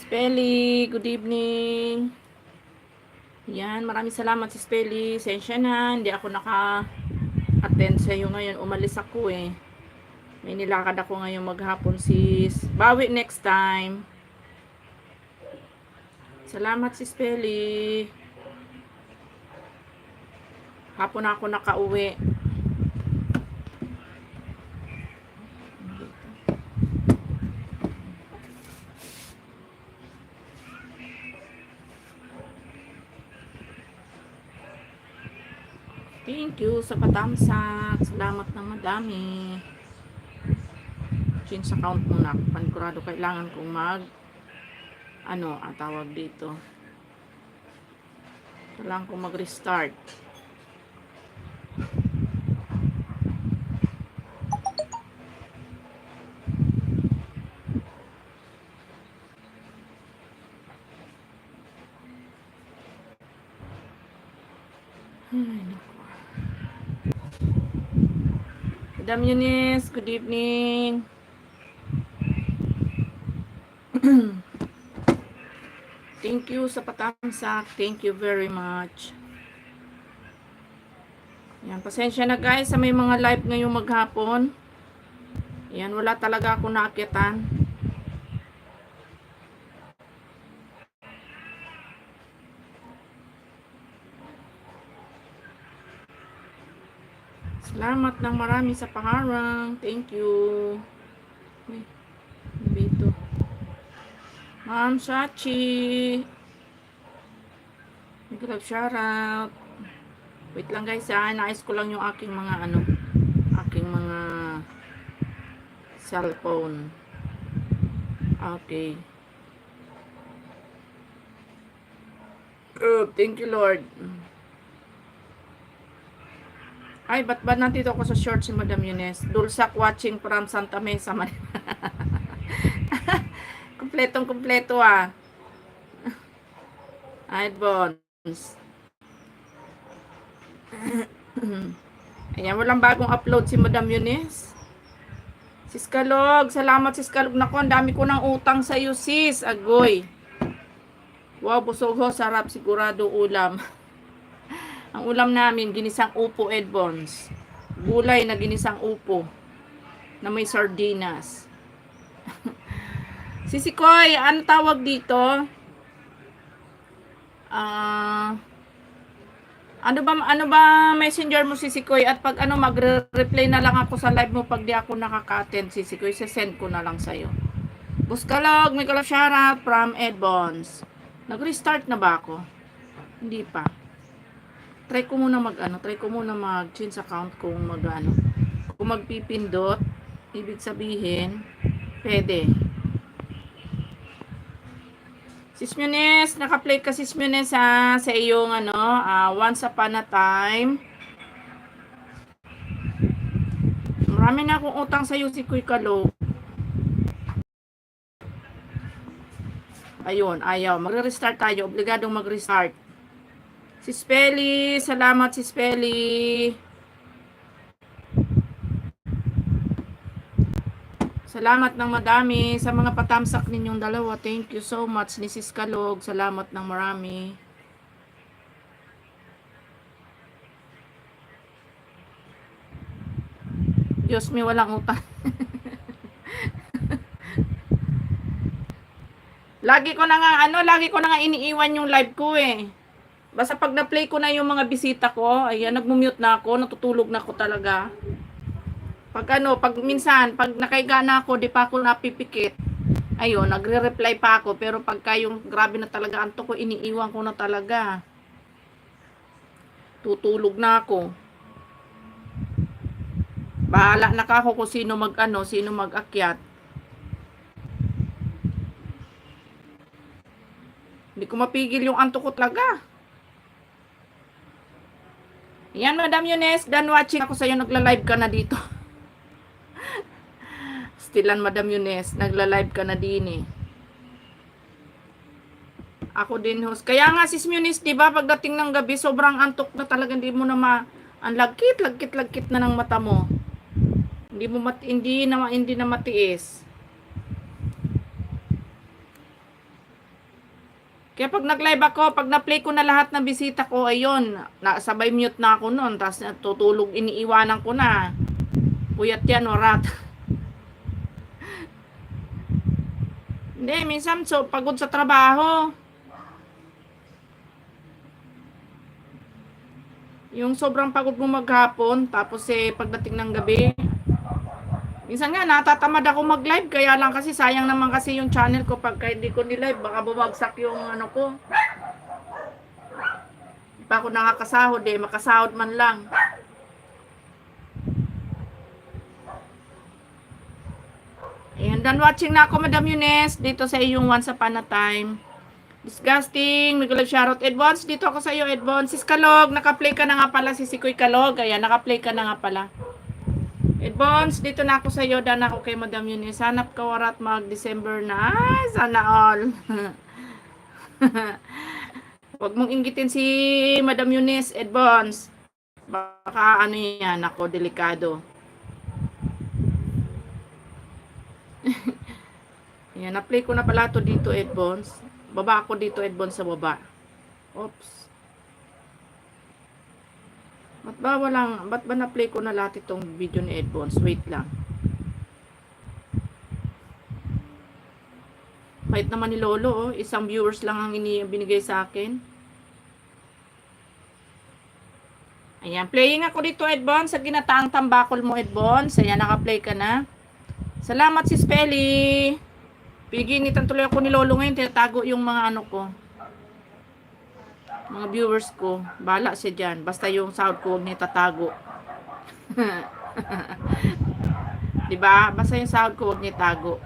Spelly, good evening. Yan, maraming salamat si Spelly. Sensya na, hindi ako naka-attend sa iyo ngayon. Umalis ako eh. May nilakad ako ngayon maghapon sis. Bawi next time. Salamat si Spelly. Hapon ako nakauwi. Thank you sa patamsak. Salamat ng madami. Change account muna. Panigurado kailangan kong tawag dito. Kailangan kong mag-restart. Ay, naku. Madam Eunice, good evening. Thank you sa patamsak. Thank you very much. Yan, pasensya na guys sa may mga live ngayong maghapon. Yan, wala talaga ako naakyatan. Salamat ng marami sa paharang. Thank you. Bito. Ma'am Sachi. Mag-love shoutout. Wait lang guys ha. Nais ko lang yung aking mga aking mga cellphone. Okay. Oh, thank you Lord. Ay, ba't ba nandito ako sa short si Madam Eunice? Dulsak watching from Santa Mesa, Manila. Kompletong-kompleto ah. Advance. Ayan, walang bagong upload si Madam Eunice. Sis Kalog, salamat Sis Kalog. Naku, ang dami ko ng utang sa iyo sis. Agoy. Wow, busog ho, sarap sigurado ulam. Ang ulam namin, ginisang upo Edbons. Gulay na ginisang upo. Na may sardinas. Sisi Koy, ano tawag dito? Ano ba messenger mo Sisi Koy? At pag magre-reply na lang ako sa live mo pag di ako nakaka-attend Sisi Koy, send ko na lang sa'yo. Buskalog, may kalap shoutout from Edbons. Nag-restart na ba ako? Hindi pa. Try ko muna mag-change account kung kung magpipindot, ibig sabihin, pwede. Sis Munes, naka-play ka Sis Munes sa iyong Once Upon a Time. Marami na akong utang sa iyo si Kuy Kalog. Ayun, ayaw. Magre-restart tayo. Obligadong mag-restart. Si Spelly, salamat si Spelly. Salamat ng madami sa mga patamsak ninyong dalawa. Thank you so much ni Sis Kalog. Salamat ng marami. Diyos me, walang utang. Lagi ko na nga iniiwan yung live ko eh. Basta pag na-play ko na yung mga bisita ko, ayan, nagmumute na ako, natutulog na ako talaga. Pag minsan, pag nakaiga na ako, di pa ako napipikit. Ayun, nagre-reply pa ako, pero pagka yung grabe na talaga antok ko, iniiwan ko na talaga. Tutulog na ako. Bahala na ako kung sino mag-akyat. Hindi ko mapigil yung antok ko talaga. Yan, Madam Eunice, done watching ako sa'yo, nagla-live ka na dito. Stilan, Madam Eunice, nagla-live ka na din eh. Ako din host. Kaya nga, Sis Eunice, diba, pagdating ng gabi, sobrang antok na talaga, hindi mo na ang lagkit na ng mata mo. Hindi na matiis. Kaya pag nag-live ako, pag na-play ko na lahat ng bisita ko, ayun, sabay mute na ako noon, tapos tutulog, iniiwanan ko na. Puyat yan, orat. Hindi, minsan so, pagod sa trabaho. Yung sobrang pagod mo maghapon, tapos pagdating ng gabi, minsan nga natatamad ako mag-live, kaya lang kasi sayang naman kasi yung channel ko pagka hindi ko ni-live, baka bumagsak yung ano ko. Hindi pa ako nakakasahod makasahod man lang. Ayan, done watching na ako, Madam Eunice, dito sa iyong Once Upon a Time. Disgusting, Miguel Charot. Edbons, dito ako sa iyo, Edbons. Sis Kalog, naka-play ka na nga pala, si Sikoy Kalog. Ayan, naka-play ka na nga pala. Edbons, dito na ako sa iyo, dan ako kay Madam Eunice. Hanap ka warat mag-December na. Ay, sana all. Huwag mong inggitin si Madam Eunice, Edbons. Baka ano yan, ako, delikado. Ayan, na-play ko na pala to dito, Edbons. Baba ako dito, Edbons, sa baba. Oops. Ba't ba na-play ko na lahat itong video ni Edbons? Wait lang. Kahit naman ni Lolo, isang viewers lang ang binigay sa akin. Ayan, playing ako dito, Edbons, sa ginataang tambakol mo, Edbons. Ayan, naka-play ka na. Salamat, Sis Peli. Piginitan tuloy ako ni Lolo ngayon, tinatago yung mga ano ko. Mga viewers ko. Bahala siya dyan. Basta yung sahod ko, huwag niya tatago. Diba? Basta yung sahod ko, huwag niya tago.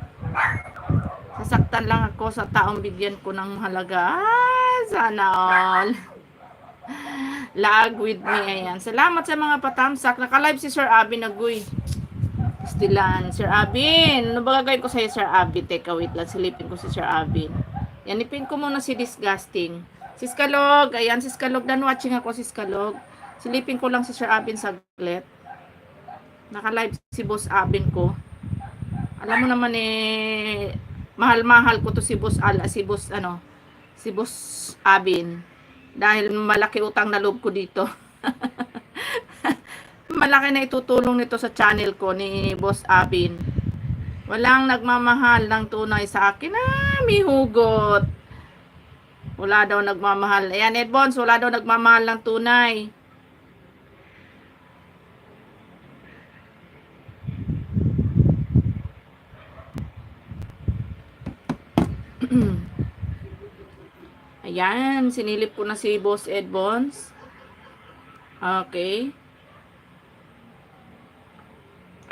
Sasaktan lang ako sa taong bigyan ko ng halaga. Sana all. Lag with me. Ayan. Salamat sa mga patamsak. Naka-live si Sir Abin Agoy. Stilan. Sir Abin. Ano ba gagawin ko sa'yo, Sir Abin? Teka, wait lang. Silipin ko si Sir Abin. Yan, ipin ko muna si Disgusting. Sis Kalog. Ayan, Sis Kalog. Dan watching ako, Sis Kalog. Silipin ko lang si Sir Abin saglit. Naka-live si Boss Abin ko. Alam mo naman mahal-mahal ko to si Boss Abin. Dahil malaki utang na loob ko dito. Malaki na itutulong nito sa channel ko ni Boss Abin. Walang nagmamahal ng tunay sa akin. May hugot. Wala daw nagmamahal. Ayan, Edbons, wala daw nagmamahal ng tunay. Ayan, sinilip ko na si Boss Edbons. Okay.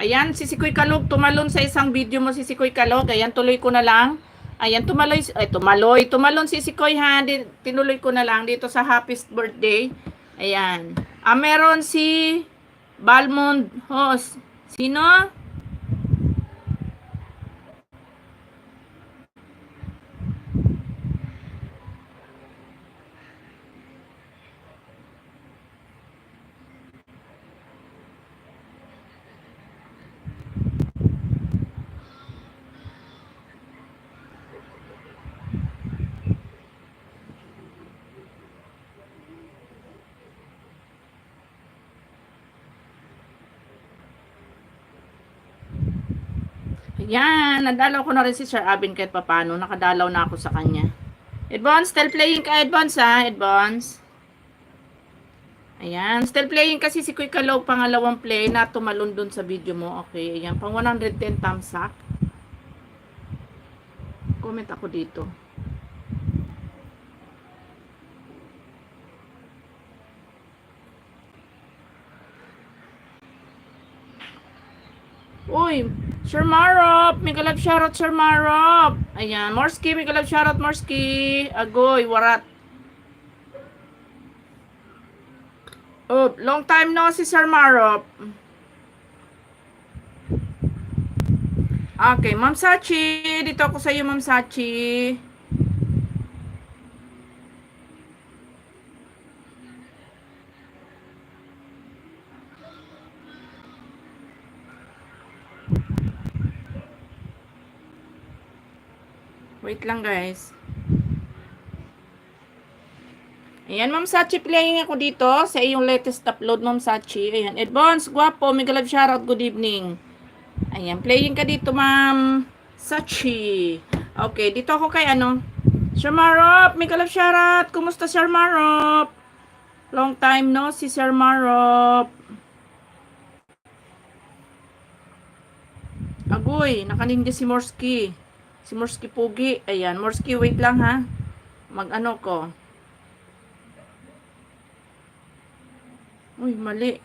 Ayan, si Sikoy Kalog, tumalon sa isang video mo si Sikoy Kalog. Ayan, tuloy ko na lang. Ayan, tumalon si Sikoy ha. Tinuloy ko na lang dito sa Happy Birthday. Ayan. Meron si Balmond Host. Sino? Yan, nadalaw ko na rin si Sir Abin kahit papano. Nakadalaw na ako sa kanya. Advance, still playing ka, Advance ha, Advance. Ayan, still playing kasi si Kuy Kalog, pangalawang play na tumalon dun sa video mo. Okay, ayan, pang 110 thumbs up. Comment ako dito. Uy, Sir Marop, may galap shoutout Sir Marop. Ayan, Morski, may galap shoutout Morski. Agoy, warat. Oh, long time no si Sir Marop. Okay, Ma'am Sachi, dito ako sa iyo, Ma'am Sachi. Wait lang guys. Ayan, Ma'am Sachi, playing ako dito sa iyong latest upload, Ma'am Sachi. Ayan, Advance, guwapo, mega love shoutout, good evening. Ayan, playing ka dito, Ma'am Sachi. Okay, dito ako kay ano, Sir Marop, mega love shoutout. Kumusta, Sir Marop? Long time no si Sir Marop. Agoy, nakaninja si Morski. Si Morski Pugi. Ayan, Morski, wait lang ha. Mag-ano ko. Uy, mali.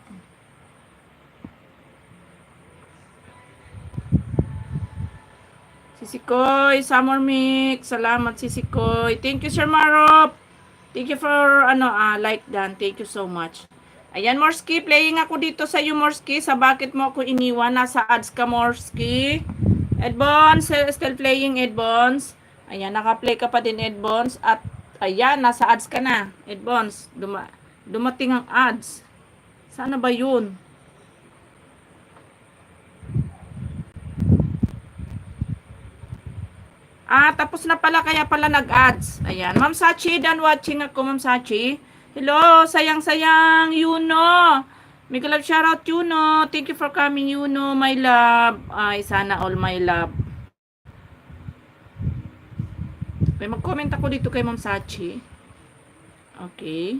Sisikoy, Summer Mix. Salamat, Sisikoy. Thank you, Sir Marop. Thank you for, like done. Thank you so much. Ayan, Morski, playing ako dito sa iyo, Morski. Sa bakit mo ako iniwan? Nasa ads ka, Morski. Edbons, still playing, Edbons. Ayan, naka-play ka pa din, Edbons. At, ayan, nasa ads ka na, Edbons. Dumating ang ads. Sana ba yun? Tapos na pala, kaya pala nag-ads. Ayan, Ma'am Sachi, done watching ako, Ma'am Sachi. Hello, sayang-sayang, Yuno. Mega love shoutout, Yuno. Thank you for coming, Yuno, my love. Ay, sana all my love. Okay, mag-comment ako dito kay Ma'am Sachi. Okay.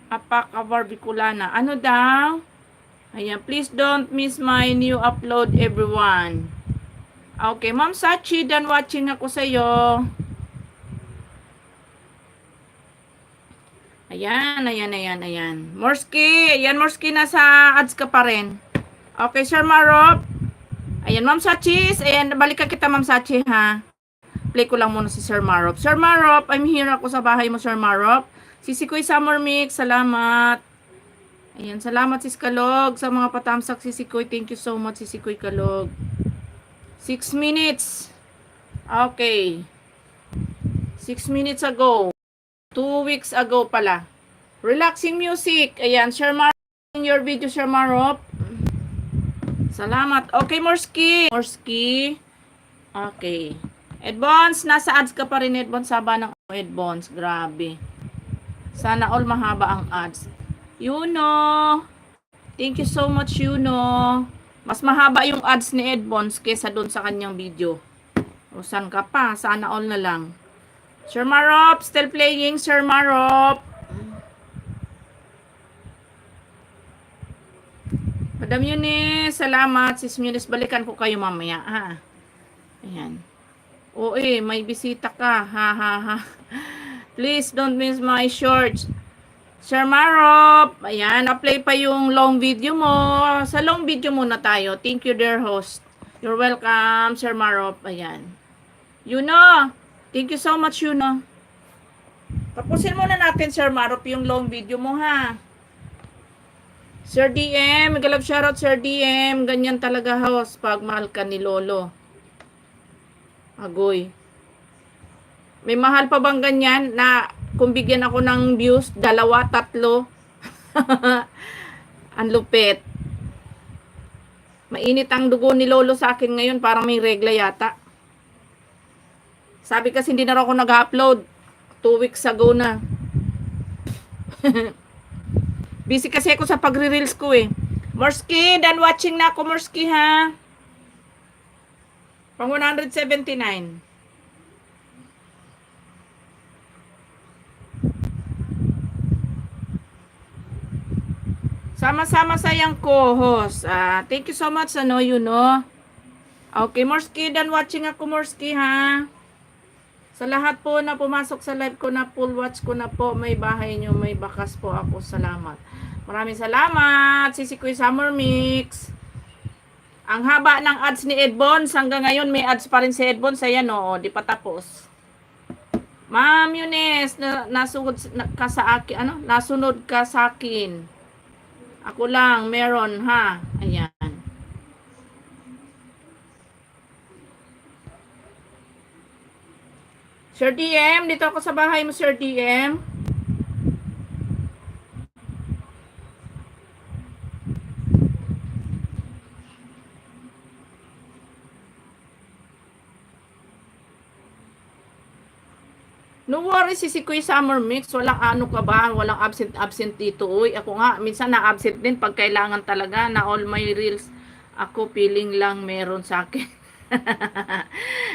Apaka-barbiculana. Ano daw? Ayan, please don't miss my new upload, everyone. Okay, Ma'am Sachi, done watching ako sa iyo. Ayan. Morski, ayan, Morski, nasa ads ka pa rin. Okay, Sir Marop. Ayan, Ma'am Sachi, ayan, balikan kita, Ma'am Sachi, ha. Play ko lang muna si Sir Marop. Sir Marop, I'm here ako sa bahay mo, Sir Marop. Sisikoy Summer Mix, salamat. Ayan, salamat, Sis Kalog, sa mga patamsak, Sisikoy. Thank you so much, Sisikoy Kalog. 6 minutes. Okay. 6 minutes ago. 2 weeks ago pala. Relaxing music. Ayan, Sir Marop, your video, Sir Marop. Salamat. Okay, Morski. Okay. Advance, nasa ads ka pa rin, Advance. Saba ng Advance. Grabe. Sana all mahaba ang ads. Yuno. Thank you so much, Yuno. Mas mahaba yung ads ni Advance kesa doon sa kanyang video. O, saan ka pa? Sana all na lang. Sir Marop, still playing, Sir Marop. Madam Eunice, salamat. Sis Eunice, balikan ko kayo mamaya, ha? Ayan. Oo, may bisita ka. Ha. Please don't miss my shorts. Sir Marop, ayan, apply pa yung long video mo. Sa long video muna tayo. Thank you, dear host. You're welcome, Sir Marop. Ayan. Yuno, thank you so much, Yuno. Tapusin muna natin, Sir Marop, yung long video mo, ha. Sir DM, mega love shoutout, Sir DM. Ganyan talaga, host, pag mahal ka ni Lolo. Agoy. May mahal pa bang ganyan na kung bigyan ako ng views, 2, 3? Ang lupit. Mainit ang dugo ni Lolo sa akin ngayon, parang may regla yata. Sabi kasi hindi na ako nag-upload. 2 weeks ago na. Busy kasi ako sa pagre-reels ko eh. Morski, done watching na ako, Morski, ha? Pang 179. Sama-sama sayang co-host. Thank you so much, Yuno. Okay, Morski, done watching ako, Morski, ha? Sa lahat po na pumasok sa live ko na full watch ko na po, may bahay nyo, may bakas po ako. Salamat. Maraming salamat. Sisikoy Summer Mix. Ang haba ng ads ni Edbons. Hanggang ngayon may ads pa rin si Edbons. Ayan, di pa tapos. Ma'am Eunice, nasunod ka sa akin, nasunod ka sa akin. Ako lang, meron, ha? Ayan. Sir DM, dito ako sa bahay mo, Sir DM. No worries, Sisikoy Summer Mix. Walang ano ka ba? Walang absent dito. Uy, ako nga, minsan na-absent din pag kailangan talaga na all my reels. Ako, feeling lang meron sa akin.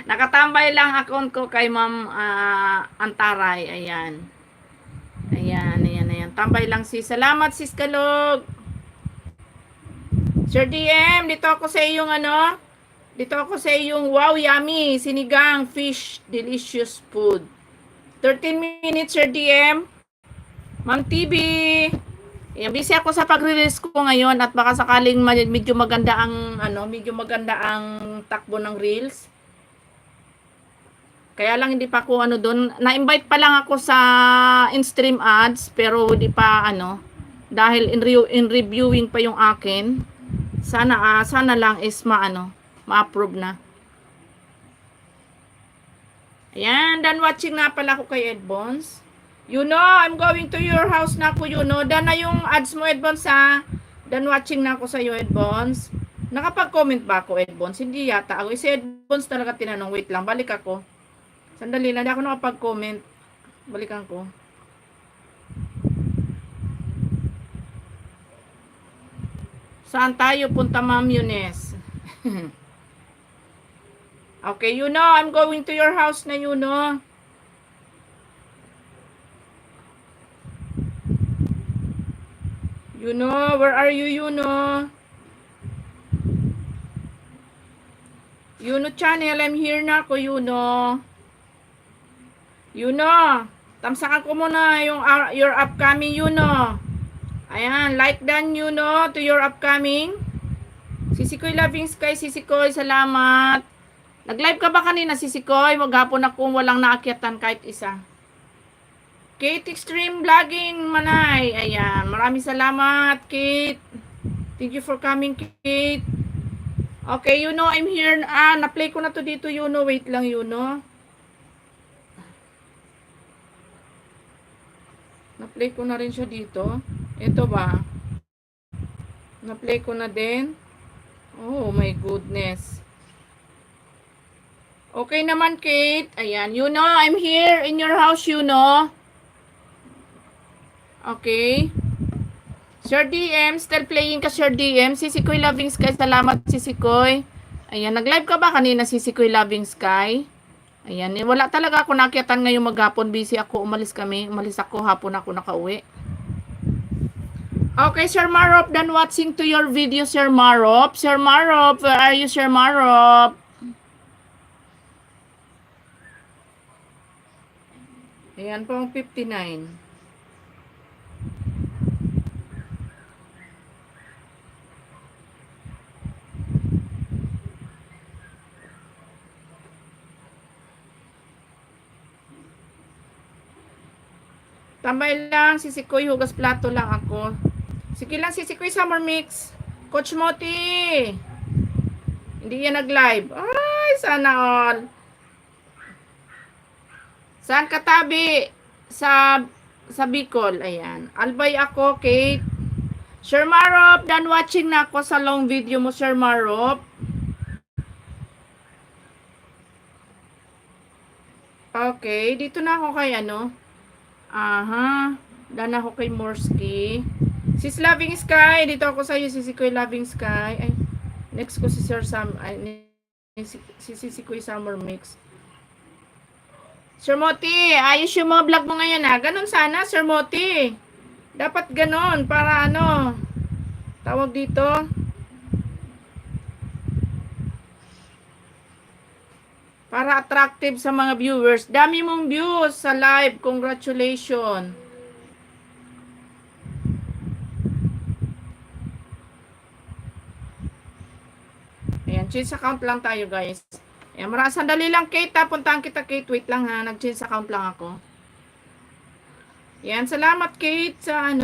Nakatambay lang account ko kay Ma'am Antaray. Ayan. Ayan. Tambay lang sis. Salamat sis Kalog. Sir DM, dito ako sa iyong ano? Dito ako sa iyong wow, yummy. Sinigang fish, delicious food. 13 minutes, Sir DM. Ma'am TV. Ayan, busy ako sa pagre-release ko ngayon at baka sakaling medyo maganda ang takbo ng reels. Kaya lang hindi pa ako doon. Na-invite pa lang ako sa in-stream ads pero hindi pa dahil in reviewing pa yung akin. Sana lang is ma-approve na. Ayan, done watching na pala ako kay Edbons. I'm going to your house na ako, Done na yung ads mo, Edbons, ha? Done watching na ako sa iyo, Edbons. Nakapag-comment ba ako, Edbons? Hindi yata ako. Si Edbons talaga tinanong. Wait lang, balik ako. Sandali lang, hindi ako nakapag-comment. Balikan ko. Saan tayo punta, Ma'am Yunes? Okay, I'm going to your house na, where are you, channel, I'm here na ako, tamsakan ko muna yung your upcoming, Ayan, like done, to your upcoming. Sisikoy Loving Sky, Sisikoy, salamat. Nag-live ka ba kanina, Sisikoy? Maghapon akong walang naakyatan kahit isa. Kate Extreme Vlogging, Manay. Ayan, maraming salamat, Kate. Thank you for coming, Kate. Okay, I'm here. Na-play ko na to dito, Wait lang, Na-play ko na rin siya dito. Ito ba? Na-play ko na din. Oh my goodness. Okay naman, Kate. Ayan, I'm here in your house, Okay. Sir DM, still playing ka, Sir DM. Sisikoy Loving Sky, salamat, Sisikoy. Ayan, nag-live ka ba kanina, Sisikoy Loving Sky? Ayan, wala talaga ako nakyatan ngayong maghapon. Busy ako, umalis ako, hapon ako nakauwi. Okay, Sir Marop, done watching to your video, Sir Marop. Sir Marop, where are you, Sir Marop? Ayan po ang 59. Tambay lang, Sisikoy, hugas plato lang ako. Sige lang, Sisikoy Summer Mix. Coach Moti. Hindi yan nag-live. Ay, sana all. Saan katabi? Sa Bicol. Ayan. Albay ako, Kate. Sir Marop, done watching na ako sa long video mo, Sir Marop. Okay, dito na ako kay Aha. Done ako kay Morski. Sis Loving Sky, dito ako sa iyo, Sisikoy Loving Sky. Ay, next ko si Sir Sam, si Sisikoy Summer Mix. Sir Moti, ayos yung mga vlog mo ngayon Ganon sana, Sir Moti. Dapat ganon para tawag dito. Para attractive sa mga viewers. Dami mong views sa live. Congratulations. Ayan, change account lang tayo, guys. Ayan, sandali lang, Kate. Puntahan kita, Kate. Wait lang, ha. Nag-change account lang ako. Ayan, salamat, Kate, sa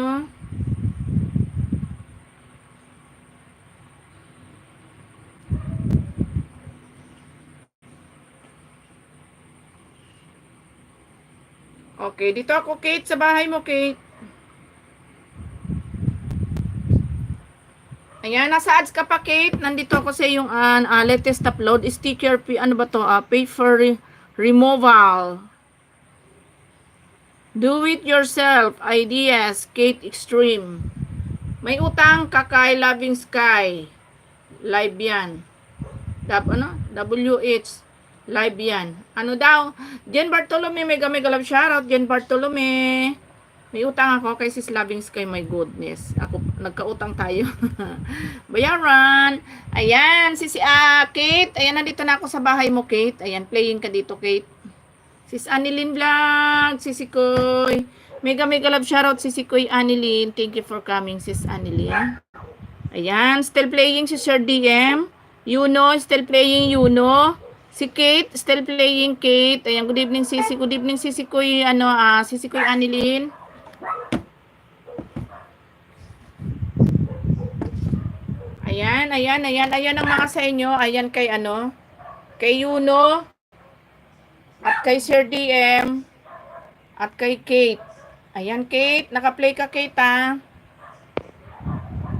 Okay, dito ako, Kate, sa bahay mo, Kate. Ayan, nasa ads ka pa, Kate. Nandito ako sa yung latest upload. Sticker, ano ba to? Pay for removal. Do it yourself. Ideas. Kate Extreme. May utang Kakay Loving Sky. Live yan. WH. Live yan. Ano daw? Jen Bartolome. Mega mega love shoutout. Jen Bartolome. May utang ako kay Sis Loving Sky. My goodness. Ako, nagkautang tayo. Bayaran. Ayan. Kate. Ayan, nandito na ako sa bahay mo, Kate. Ayan, playing ka dito, Kate. Sis Anilin Vlog, Sisi Koy. Mega mega love shoutout Sisi Koy Anilin. Thank you for coming, Sis Anilin. Ayan, still playing si Sir DM. Yuno, still playing Yuno. Si Kate, still playing Kate. Ayan, good evening Sisi. Good evening Sisi Koy, Sisi Koy Anilin. Ayan ang mga sa inyo. Ayan kay kay Yuno. At kay Sir DM. At kay Kate. Ayan, Kate. Naka-play ka, Kate, ha?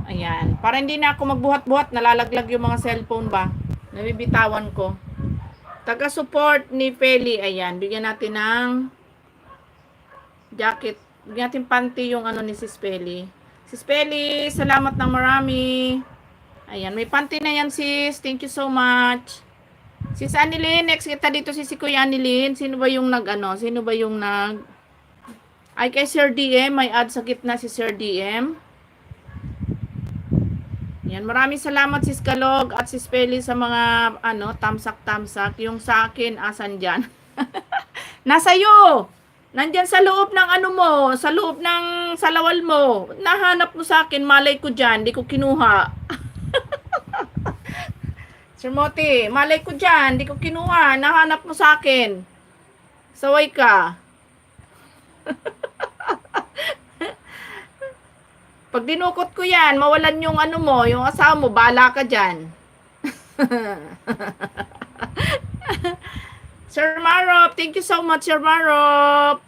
Ayan. Para hindi na ako magbuhat-buhat. Nalalaglag yung mga cellphone ba? Nabibitawan ko. Taga-support ni Feli. Ayan. Bigyan natin ng jacket. Bigyan natin panty yung ni Sis Feli. Sis Feli, salamat ng marami. Ayan. May panty na yan, sis. Thank you so much. Sis Anilin, next kita dito si Kuya Anilin. Sino ba yung Sino ba yung Ay, kay Sir DM. May ad sa gitna si Sir DM. Yan, maraming salamat Sis Kalog at Sis Peli sa mga tamsak-tamsak. Yung sa akin, asan dyan? Nasa'yo! Nandyan sa loob ng mo, sa loob ng salawal mo. Nahanap mo sa akin, malay ko dyan, di ko kinuha. Sir Moti, malay ko dyan, di ko kinuha, nahanap mo sa akin. Saway ka. Pag dinukot ko yan, mawalan yung yung asawa mo, bala ka dyan. Sir Marop, thank you so much, Sir Marop.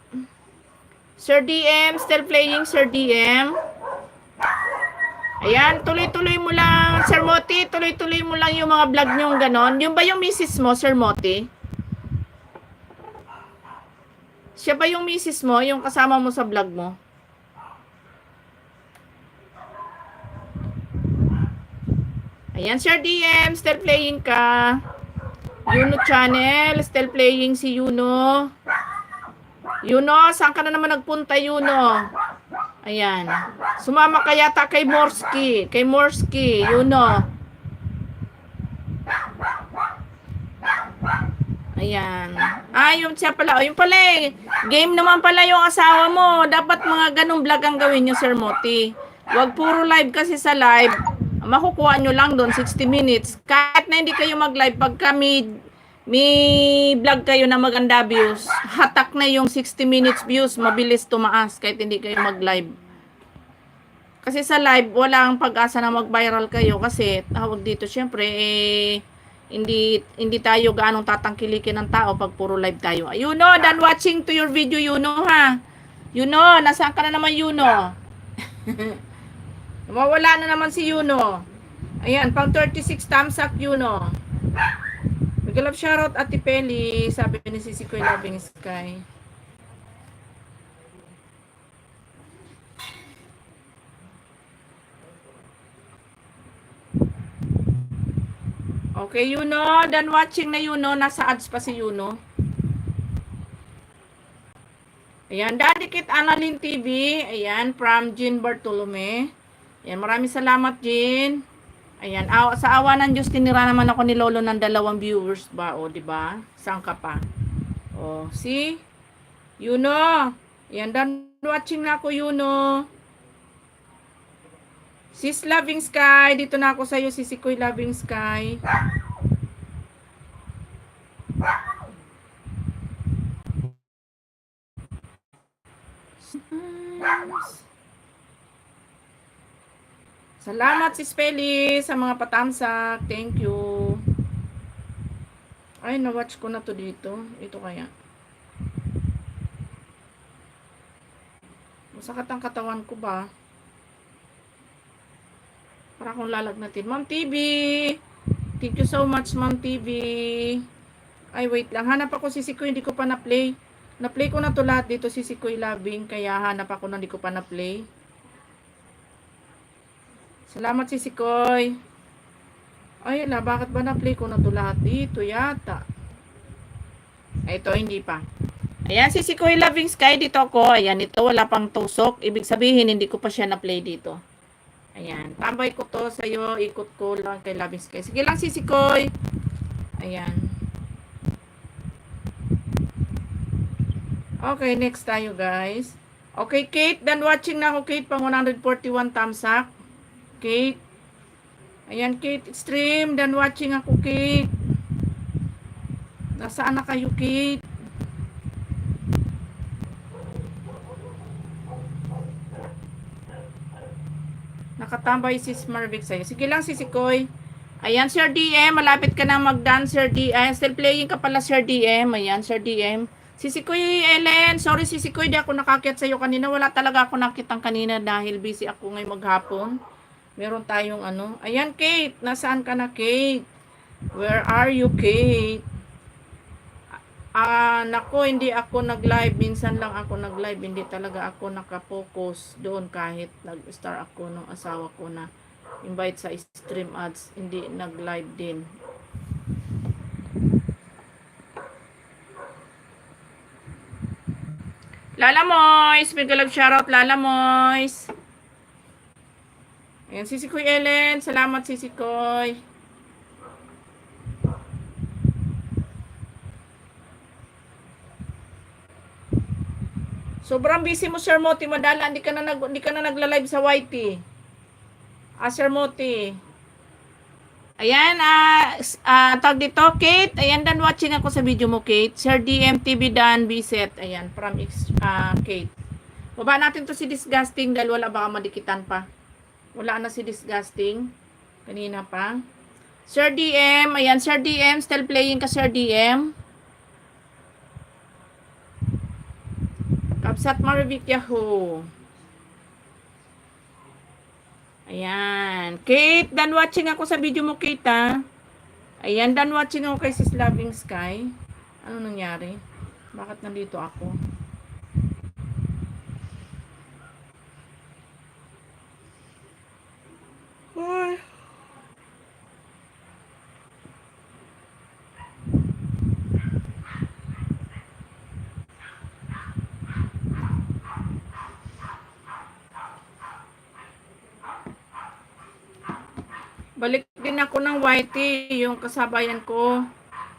Sir DM, still playing, Sir DM. Ayan, tuloy-tuloy mo lang, Sir Moti, tuloy-tuloy mo lang yung mga vlog nyo ganon. Yung ba yung misis mo, Sir Moti? Siya ba yung misis mo, yung kasama mo sa vlog mo? Ayan, Sir DM, still playing ka. Yuno channel, still playing si Yuno. Yuno, saan ka na naman nagpunta, Yuno? Ayan. Sumama ka yata kay Morski. Kay Morski, Yuno. Ayan. Yung siya pala. Yung pala game naman pala yung asawa mo. Dapat mga ganong vlog ang gawin nyo, Sir Moti. Huwag puro live kasi sa live. Makukuha nyo lang doon 60 minutes. Kahit na hindi kayo mag-live, pagka may vlog kayo na maganda views, hatak na yung 60 minutes views, mabilis tumaas kahit hindi kayo mag-live. Kasi sa live, wala ang pag-asa na mag-viral kayo kasi tawag dito, syempre, hindi tayo gaanong tatangkilikin ng tao pag puro live tayo. Yuno, done watching to your video, Yuno, ha? Yuno, nasaan ka na naman, Yuno? Mawala na naman si Yuno. Ayan, pang 36 thumbs up, Yuno. Mag-love shoutout Ate Peli, sabi ni Sisi Koy Loving Sky. Okay, Yuno, done watching na Yuno, nasa ads pa si Yuno. Ayan, Dadikit Annalyn TV, ayan, from Jean Bartolome. Ayan, maraming salamat, Jean. Ayan, sa awa ng Diyos, tinira naman ako ni Lolo ng 2 viewers ba? O, diba? Saan ka pa? O, see? Yuno. Ayan, done watching na ako, Yuno. Sis Loving Sky, dito na ako sa'yo, Sisi Koy Loving Sky. Salamat Sis Peli sa mga patamsak. Thank you. Ay, na-watch ko na to dito. Ito kaya. Masakit ang katawan ko ba? Para akong lalagnatin. Ma'am TV. Thank you so much, Ma'am TV. Ay, wait lang. Hanap ako Sisi ko. Hindi ko pa na-play. Na-play ko na to lahat dito si Koy Labing, kaya hanap ako na hindi ko pa na-play. Salamat si Koy. Ay, bakit ba na-play ko na to lahat dito yata? Ito, hindi pa. Ayan, si Koy Loving Sky, dito ako. Ayan, ito, wala pang tusok. Ibig sabihin, hindi ko pa siya na-play dito. Ayan, tambay ko to sa'yo. Ikot ko lang kay Loving Sky. Sige lang, si Koy. Ayan. Okay, next tayo, guys. Okay, Kate, done watching na ako, Kate, pang 141 thumbs up. Kate. Ayan, Kate, stream, done watching ako, Kate. Nasaan na kayo, Kate? Nakatambay si Marvic sa'yo. Sige lang, si Koy. Ayan, Sir DM, malapit ka na mag-dance, Sir DM. Still playing ka pala, Sir DM. Ayan, Sir DM. Si Koy Ellen, sorry si Koy, di ako nakakyat sa'yo kanina. Wala talaga ako nakitang kanina dahil busy ako ngayong maghapon. Meron tayong ano. Ayan, Kate, nasaan ka na, Kate? Where are you, Kate? Nako, hindi ako nag-live. Minsan lang ako nag-live. Hindi talaga ako nakapokus doon kahit nag-star ako nung asawa ko na invite sa stream ads. Hindi nag-live din. Lala Mois, mega love shoutout Lala Mois. Ayan, si Koy Ellen, salamat si Koy. Sobrang busy mo, Sir Moti, madala, hindi ka na nagla-live sa YT. Sir Moti. Ayan, tag dito, Kate. Ayan, dan watching ako sa video mo, Kate. Sir DM TV Dan Biset. Ayan, from Kate. Baba natin to si Disgusting dahil wala baka madikitan pa. Wala na si Disgusting. Kanina pa. Sir DM. Ayan, Sir DM. Still playing ka, Sir DM. Kapsat Marvic Yahoo. Ayan. Kate, dan watching ako sa video mo, Kate, ha? Ayan, dan watching ako kay Sis Loving Sky. Ano nangyari? Bakit nandito ako? Ay. Balik din ako ng YT, yung kasabayan ko.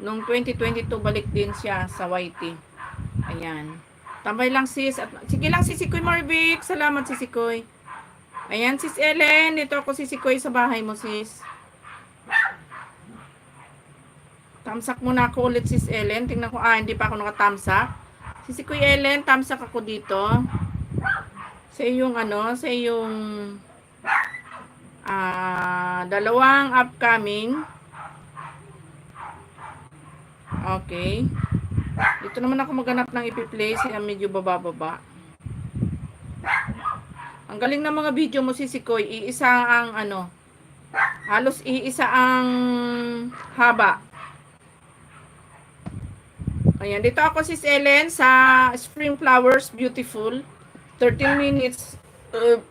Noong 2022, balik din siya sa YT. Ayan. Tambay lang sis. Sige lang si Koy Marvic. Salamat si Koy. Ayan, sis Ellen. Dito ako si Koy sa bahay mo, sis. Tamsak muna ako ulit, sis Ellen. Tingnan ko, hindi pa ako nakatamsak. Si Koy Ellen, tamsak ako dito. Sa iyong sa iyong dalawang upcoming. Okay. Dito naman ako maghanap ng ipi-play. Siya medyo baba-baba. Ang galing ng mga video mo, si Koy. Iisa ang halos iisa ang haba. Ayan, dito ako sis Ellen sa Spring Flowers Beautiful. 13 minutes.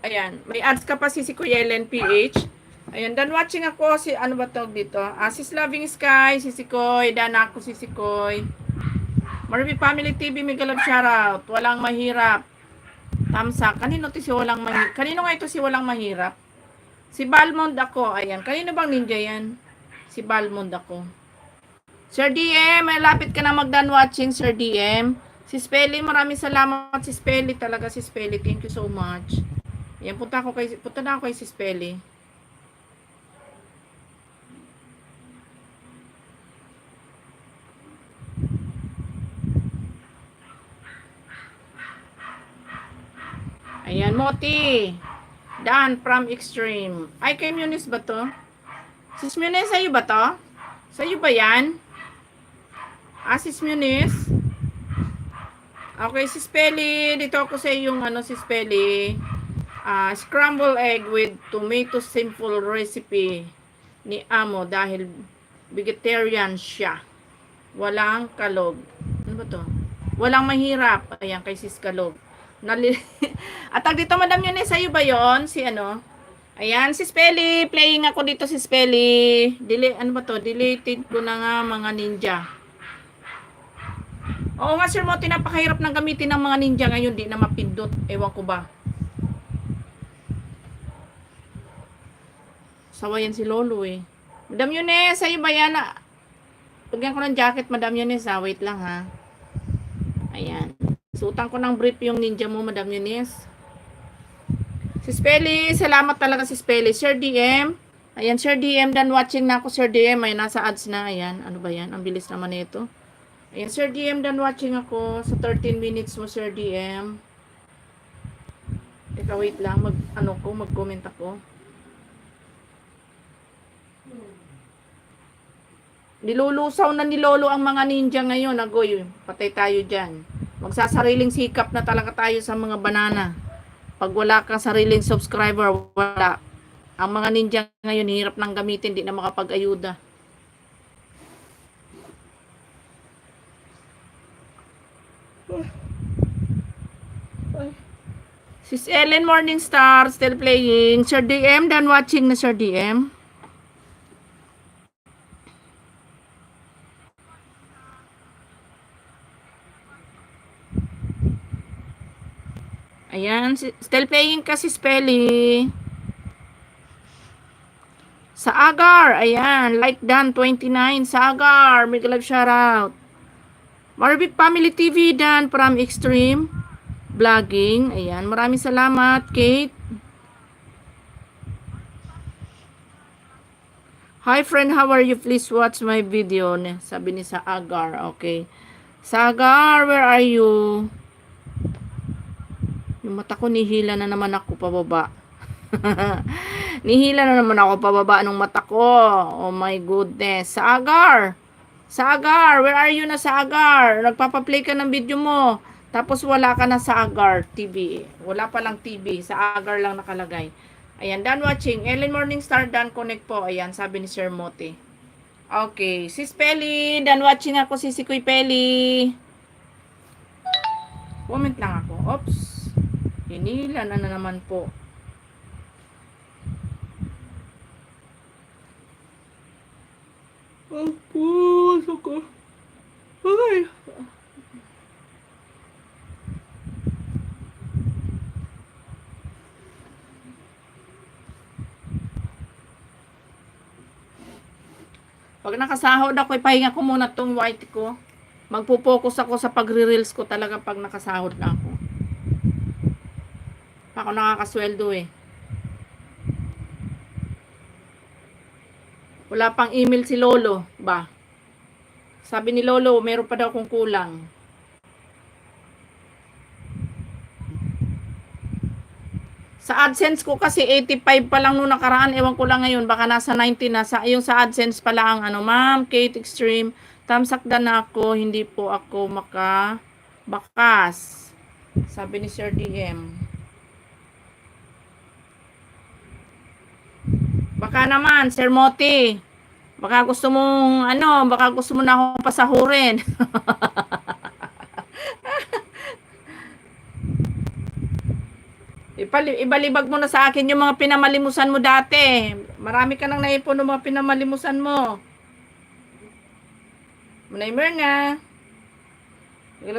Ayan, may ads ka pa si Koy Ellen PH. Ayan, dan watching ako si ano ba tawag dito? Sis Loving Sky, si Koy, dan ako si Koy. Marvic Family TV, mega love shoutout. Walang mahirap. Tamsak. Kanino to si walang mahirap? Kanino nga ito si walang mahirap? Si Balmond ako. Ayan, kanino bang ninja yan? Si Balmond ako. Sir DM, malapit ka na mag-done watching, Sir DM. Si Spelly, maraming salamat si Spelly talaga, si Spelly. Thank you so much. Ayan, punta na ako kay si Spelly. Ayan, Moti. Dan from Extreme. Ay, kay Munis ba to? Sis Munis, sa'yo ba to? Sa'yo ba yan? Sis Munis? Okay, si Spelly. Dito ako sa yung si Spelly. Scrambled egg with tomato simple recipe ni Amo dahil vegetarian siya. Walang kalog. Ano ba to? Walang mahirap. Ayan, kay Sis Kalog. At dito, Madam Yun, sa'yo ba yon? Si ano? Ayan, si Spelly. Playing ako dito si Spelly. Ano ba to? Deleted ko na nga mga ninja. Oo nga, Sir Moti, napakahirap ng gamitin ng mga ninja ngayon. Di na mapindot. Ewan ko ba. Sawayan si Lolo eh. Madam Yunes, sa'yo ba yan? Pagyan ko ng jacket, Madam Yunes ha. Wait lang ha. Ayan. Suotan ko ng brief yung ninja mo, Madam Yunes. Si Spelly, salamat talaga si Spelly. Sir DM. Ayan, Sir DM, done watching na ako, Sir DM. Ay, nasa ads na. Ayan, ano ba yan? Ang bilis naman ito. Ayan, Sir DM, done watching ako. Sa 13 minutes mo, Sir DM. Teka, wait lang. Mag-comment ako. Nilulusaw na ni Lolo ang mga ninja ngayon. Agoy, patay tayo dyan. Magsasariling sikap na talaga tayo sa mga banana. Pag wala kang sariling subscriber, wala. Ang mga ninja ngayon, hirap nang gamitin, di na makapag-ayuda. Sis Ellen Morningstar, still playing. Sir DM, done watching na Sir DM. Ayan, still playing kasi Spelly. Sa Agar, ayan, like done 29. Sa Agar, make a love shoutout. Marvic Family TV done from Extreme Vlogging. Ayan, maraming salamat, Kate. Hi friend, how are you? Please watch my video. Sabi ni sa Agar, okay. Sa Agar, where are you? Yung mata ko, nihila na naman ako pababa. Nihila na naman ako pababa ng mata ko. Oh my goodness. Sa Agar. Sa Agar. Where are you na sa Agar? Nagpapaplay ka ng video mo. Tapos wala ka na sa Agar TV. Wala pa lang TV. Sa Agar lang nakalagay. Ayan, done watching. Ellen Morningstar, done connect po. Ayan, sabi ni Sir Moti. Okay. Sis Peli. Done watching ako, si Kuy Peli. Comment lang ako. Oops. Hinila na naman po. Apo, saka. Ay. Pag nakasahod ako, ipahinga ko muna tong white ko. Magpo-focus ako sa pagre-reels ko talaga pag nakasahod na ako. Ako nakakasweldo eh. Wala pang email si Lolo ba? Sabi ni Lolo, meron pa daw kung kulang. Sa AdSense ko kasi 85 pa lang nung nakaraan. Ewan ko lang ngayon, baka nasa 90 na. Yung sa AdSense pala ang ano, Ma'am Kate Extreme. Tamsakdan na ako, hindi po ako makabakas. Sabi ni Sir DM. Baka naman, Sir Moti. Baka gusto mong, baka gusto mo na akong pasahurin. Ibalibag mo na sa akin yung mga pinamalimusan mo dati. Marami ka nang naipon ng mga pinamalimusan mo. Manay Myrna.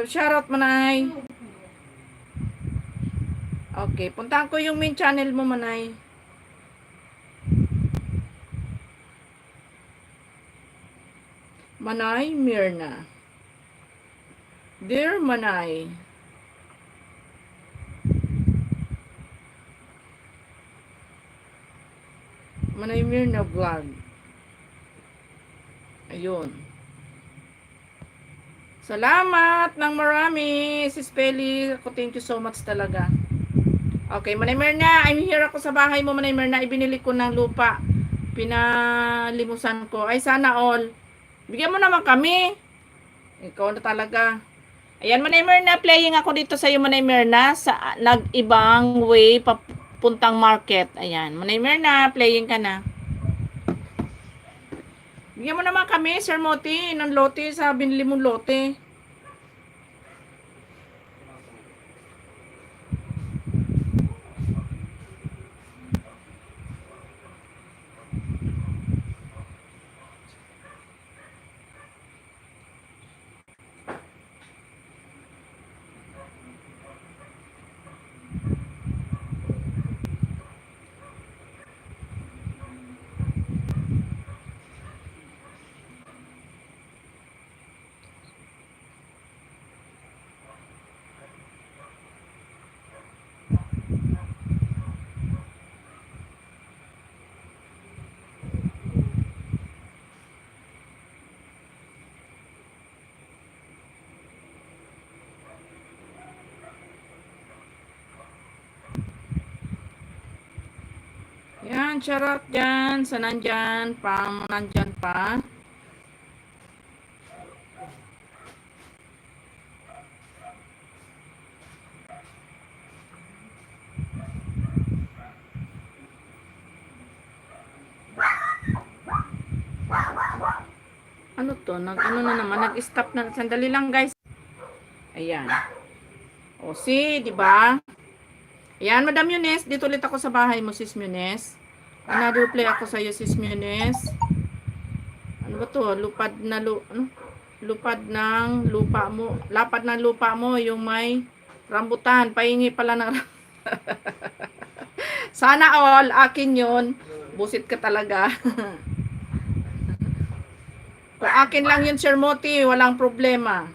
Shoutout, Manay. Okay, puntahan ko yung main channel mo, Manay. Manay Myrna. Dear Manay. Manay Myrna vlog. Ayun. Salamat ng marami, Sis Peli. Ako, thank you so much talaga. Okay, Manay Myrna, I'm here ako sa bahay mo, Manay Myrna. Ibinili ko ng lupa. Pinalimusan ko. Ay, sana all. Bigyan mo naman kami. Ikaw na talaga. Ayan, Manay Myrna, playing ako dito sa iyo, Manay Myrna, sa nag-ibang way papuntang market. Ayan, Manay Myrna, playing ka na. Bigyan mo naman kami, Sir Moti, ng lote sa binili mong lote. Yan, charot dyan. Sa nandyan, pang nandyan pa. Ano to? Ano na naman? Nag-stop na. Sandali lang, guys. Ayan. O, see, di ba? Ayan, Madam Yunes. Dito ulit ako sa bahay mo, Sis Yunes. Another play ako sa iyo, Sis Yunes. Ano ba to? Lupad na ano? Lupad ng lupa mo. Lapad ng lupa mo, yung may rambutan. Pahingi pala ng Sana all, akin yun. Busit ka talaga. Kung akin lang yun, Sir Moti, walang problema.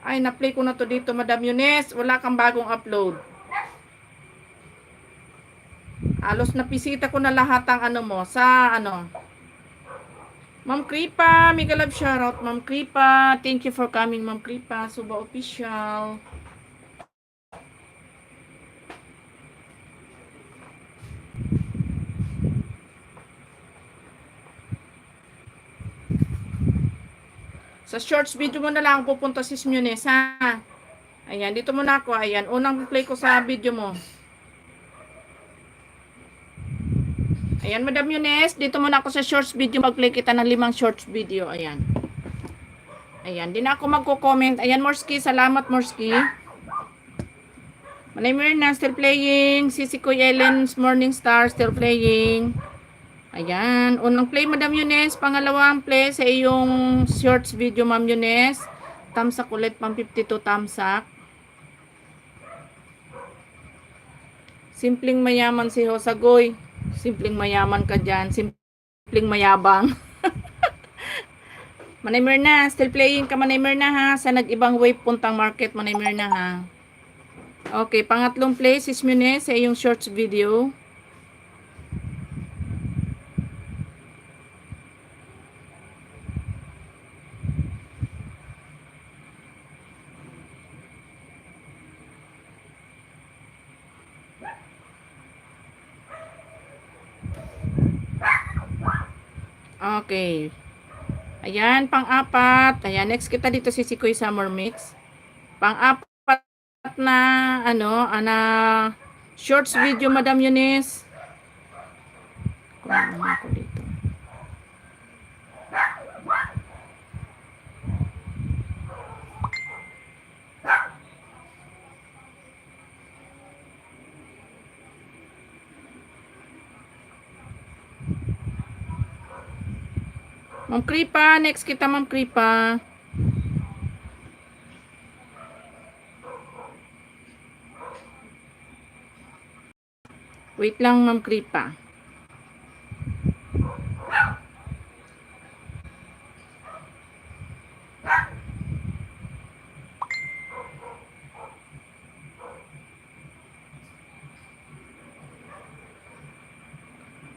Ay, na-play ko na to dito, Madam Yunes. Wala kang bagong upload. Alos napisita ko na lahat ang ano mo, sa ano. Ma'am Kripa, mega love shoutout, Ma'am Kripa. Thank you for coming, Ma'am Kripa. Suba Official. Sa shorts video mo na lang pupunta si Munes, ha? Ayan, dito muna ako. Ayan, unang play ko sa video mo. Ayan, Madam Yunes, dito muna ako sa shorts video. Mag-play kita ng 5 shorts video. Ayan. Ayan, di na ako magko-comment. Ayan, Morski, salamat, Morski. Manay Mirna, still playing. Sisi Kuy Ellen's Morning Star, still playing. Ayan, unang play, Madam Yunes. Pangalawang play sa iyong shorts video, Ma'am Yunes. Tamsak ulit, pang 52 tamsak. Simpleng mayaman si Hosagoy. Simpleng mayaman ka dyan. Simpleng mayabang. Manay Mirna, still playing ka, Manay Mirna, ha? Sa nag-ibang wave puntang market, Manay Mirna, ha? Okay, pangatlong play, Sis Yunes, sa iyong shorts video. Okay. Ayan, pang-apat. Ayan, next kita dito si Sikoy Summer Mix. Pang-apat na, shorts video, Madam Yunes. Kunin ako dito. Ma'am Kripa, next kita, Ma'am Kripa. Wait lang, Ma'am Kripa.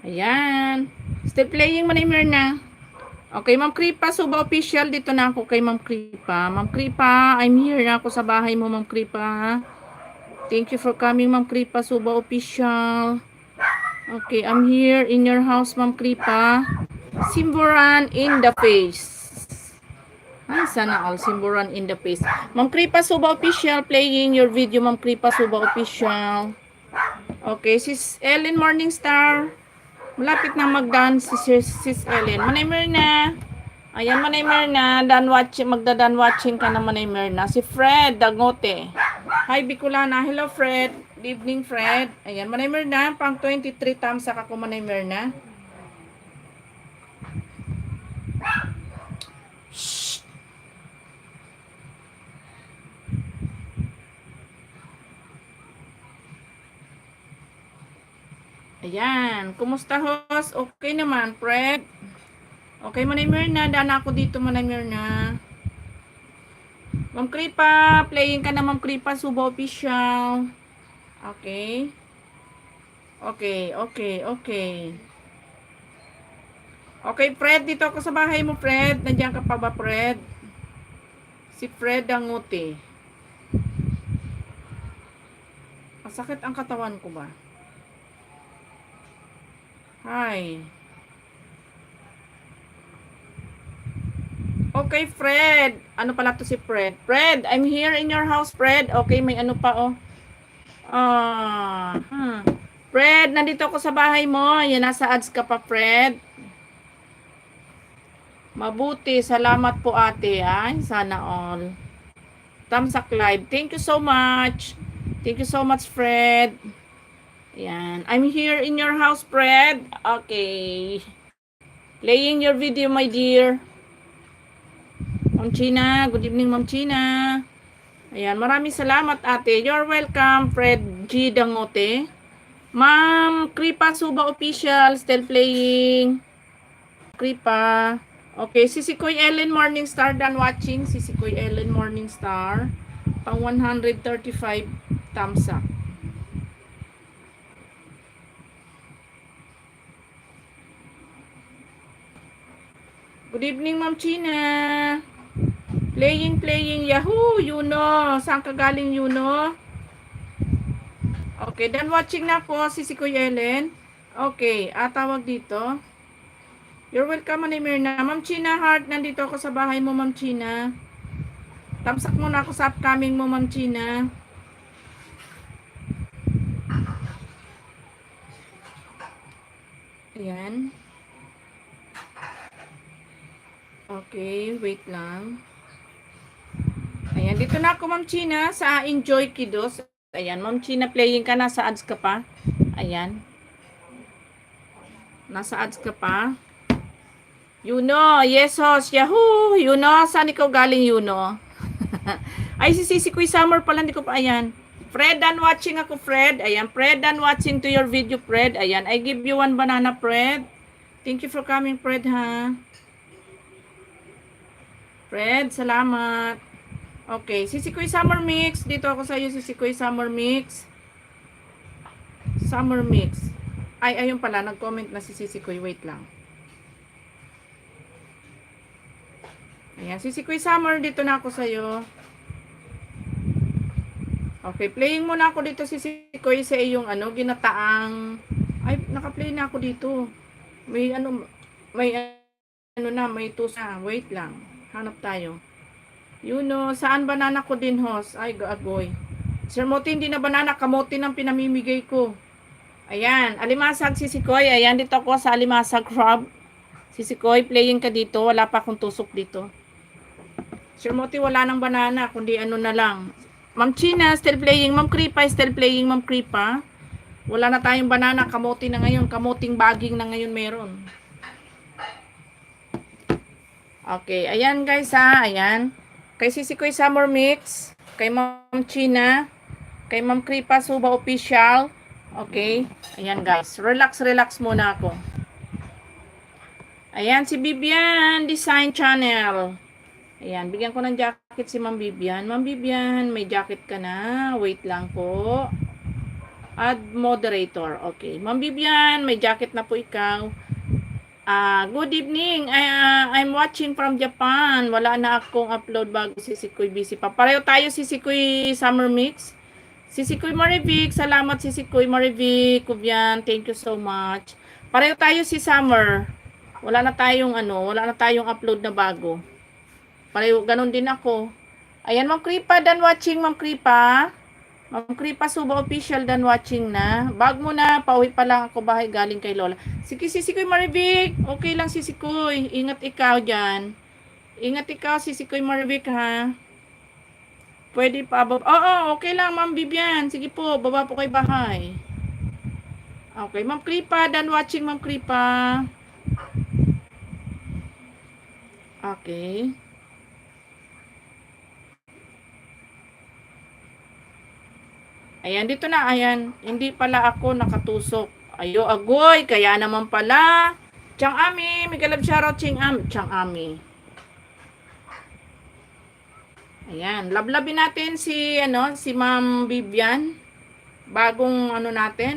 Ayan. Still playing, Manay Mirna. Okay, Ma'am Kripa, Suba Official. Dito na ako kay Ma'am Kripa. Ma'am Kripa, I'm here na ako sa bahay mo, Ma'am Kripa. Thank you for coming, Ma'am Kripa, Suba Official. Okay, I'm here in your house, Ma'am Kripa. Simburan in the face. Ay, sana all Simburan in the face. Ma'am Kripa, Suba Official, playing your video, Ma'am Kripa, Suba Official. Okay, Sis Ellen Morningstar. Malapit na mag-dance si Sis Ellen. Manay Mirna. Ayan, Manay Mirna. Magda-done watching ka na, Manay Mirna. Si Fred Dagote. Hi, Bicolana. Hello, Fred. Good evening, Fred. Ayan, Manay Mirna. Pang 23 tamsak ako, Manay Mirna. Shh. Ayan. Kumusta, host? Okay naman, Fred. Okay, Manay Mirna. Dana ako dito, Manay Mirna. Ma'am Kripa. Playing ka na, Ma'am Kripa. Suba Official. Okay. Okay, okay, okay. Okay, Fred. Dito ako sa bahay mo, Fred. Nandiyan ka pa ba, Fred? Si Fred Dangote. Masakit ang katawan ko ba? Hi. Okay, Fred. Ano pala to si Fred? Fred, I'm here in your house, Fred. Okay, may ano pa, oh. Fred, nandito ako sa bahay mo. Yan, nasa ads ka pa, Fred. Mabuti. Salamat po, ate. Ay, sana all. Tamsak live. Thank you so much. Thank you so much, Fred. Yan. I'm here in your house, Fred. Okay. Playing your video, my dear. Ma'am China, good evening, Ma'am China. Ayan, maraming salamat, ate. You're welcome, Fred G. Dangote. Ma'am Kripa Suba Official, still playing. Kripa. Okay, si Koy Ellen Morningstar done watching. Si Koy Ellen Morningstar. Pang 135 thumbs up. Good evening, Ma'am China. Playing, Yahoo, Yuno. Saan ka galing, Yuno? Okay, done watching na po si Kuya Ellen. Okay, tawag dito. You're welcome, Manay Mirna. Ma'am China Heart, nandito ako sa bahay mo, Ma'am China. Tamsak muna ako sa upcoming mo, Ma'am China. Ayan. Okay, wait lang. Ayan, dito na ako, Ma'am China, sa Enjoy Kiddos. Ayan, Ma'am China, playing ka, nasa ads ka pa. Ayan. Nasa ads ka pa. Yuno, yes, host, Yahoo! Yuno, saan ikaw galing, Yuno? Ay, si Kuy Summer pala, hindi ko pa, ayan. Fred, done watching ako, Fred. Ayan, Fred, done watching to your video, Fred. Ayan, I give you 1 banana, Fred. Thank you for coming, Fred, ha? Fred, salamat. Okay, si Kuy Summer Mix. Dito ako sa iyo, si Kuy Summer Mix. Summer Mix. Ay, ayun pala, nag-comment na si Kuy. Wait lang. Ayan, si Kuy Summer, dito na ako sa iyo. Okay, playing muna ako dito si Kuy sa iyong ginataang. Ay, naka-play na ako dito. May may tusa. Wait lang. Hanap tayo. Saan banana ko din, host? Ay, agoy. Sir Moti, hindi na banana, kamote ng pinamimigay ko. Ayan, alimasag si Koy. Ayan, dito ako sa alimasag crab. Si Koy, playing ka dito. Wala pa akong tusok dito. Sir Moti, wala nang banana, kundi na lang. Ma'am China, still playing. Ma'am Kripa, still playing. Ma'am Kripa. Wala na tayong banana, kamote na ngayon. Kamoting baging na ngayon meron. Okay, ayan guys ha, ayan. Kay Kuy Summer Mix, kay Ma'am China, kay Ma'am Kripa Suba Official. Okay, ayan guys. Relax muna ako. Ayan, si Bibian Design Channel. Ayan, bigyan ko ng jacket si Ma'am Bibian. Ma'am Bibian, may jacket ka na. Wait lang po. Add moderator. Okay, Ma'am Bibian, may jacket na po ikaw. Good evening. I'm watching from Japan. Wala na akong upload bago si Kuy busy pa. Pareho tayo si Kuy Summer Mix. Si Kuy Marivic. Salamat si Kuy Marivic. Kubyan. Thank you so much. Pareho tayo si Summer. Wala na tayong upload na bago. Pareho, ganun din ako. Ayan, Ma'am Kripa, done watching, Ma'am Kripa. Ma'am Kripa Suba Official, done watching na. Bag mo na, pauwi pa lang ako bahay galing kay Lola. Sige, si Kuy Marivic. Okay lang si Kuy. Ingat ikaw dyan. Ingat ikaw si Kuy Marivic ha. Pwede pa. Oo, okay lang Ma'am Bibian. Sige po, baba po kay bahay. Okay, Ma'am Kripa, done watching Ma'am Kripa. Okay. Ayan, dito na, ayan. Hindi pala ako nakatusok. Ayo, agoy. Kaya naman pala. Chang Ami. May galab shoutout, Chang Ami. Ayan. Lablabin natin si Ma'am Bibian. Bagong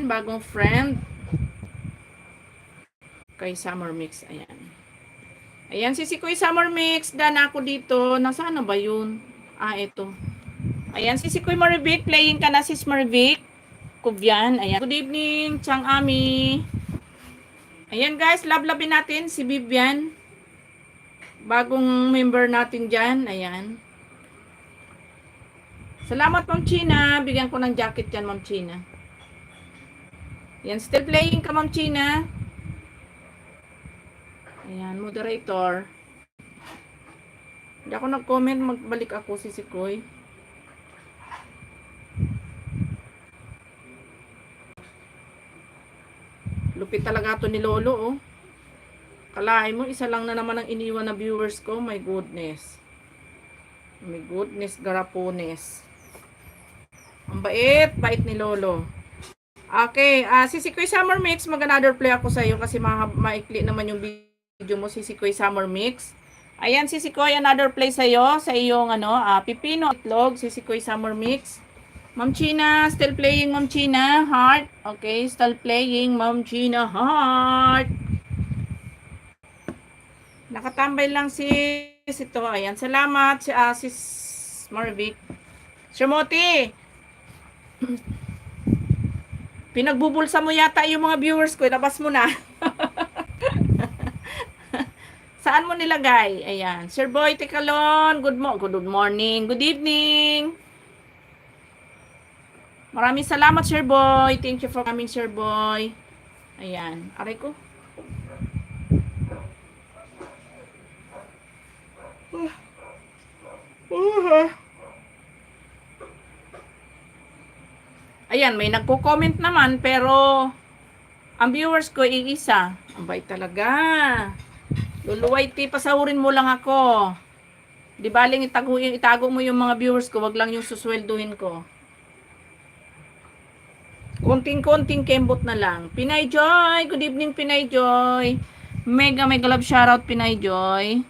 bagong friend. Kay Summer Mix. Ayan. Ayan, si Kuy Summer Mix. Dan ako dito. Nasaan na ba yun? Ito. Ayan, si Kuy Marivic, playing ka na sis Marivic. Kubyan. Ayan. Good evening, Chang Ami. Ayan guys, love-lovin natin si Vivian. Bagong member natin dyan. Ayan. Salamat, Ma'am China. Bigyan ko ng jacket yan, Ma'am China. Ayan, still playing ka, Ma'am China. Ayan, moderator. Hindi ako nag-comment, magbalik ako si Sikoy. Lupit talaga to ni Lolo, oh. Kalahin mo, isa lang na naman ang iniwan na viewers ko. My goodness. My goodness, garapones. Ang bait ni Lolo. Okay, si Sikoy Summer Mix, mag-another play ako sa iyo kasi maikli naman yung video mo, si Sikoy Summer Mix. Ayan, si Sikoy, another play sa iyo, sa iyong pipino itlog, si Sikoy Summer Mix. Ma'am China, still playing, Ma'am China, heart. Okay, still playing, Ma'am China, heart. Nakatambay lang si ito. Ayan, salamat si Marvic. Sir Moti, pinagbubulsa mo yata yung mga viewers ko. Ilabas mo na. Saan mo nilagay? Ayan. Sir Boy Tikalon, good morning, good evening. Maraming salamat, Sir Boy. Thank you for coming, Sir Boy. Ayan. Aray ko. Ayan, may nagko-comment naman, pero ang viewers ko iisa. Ang bait talaga. Luluway, pasahurin mo lang ako. Di baling itago mo yung mga viewers ko, wag lang yung suswelduhin ko. Konting-konting kembot na lang. Pinay Joy, good evening Pinay Joy. Mega love shoutout Pinay Joy.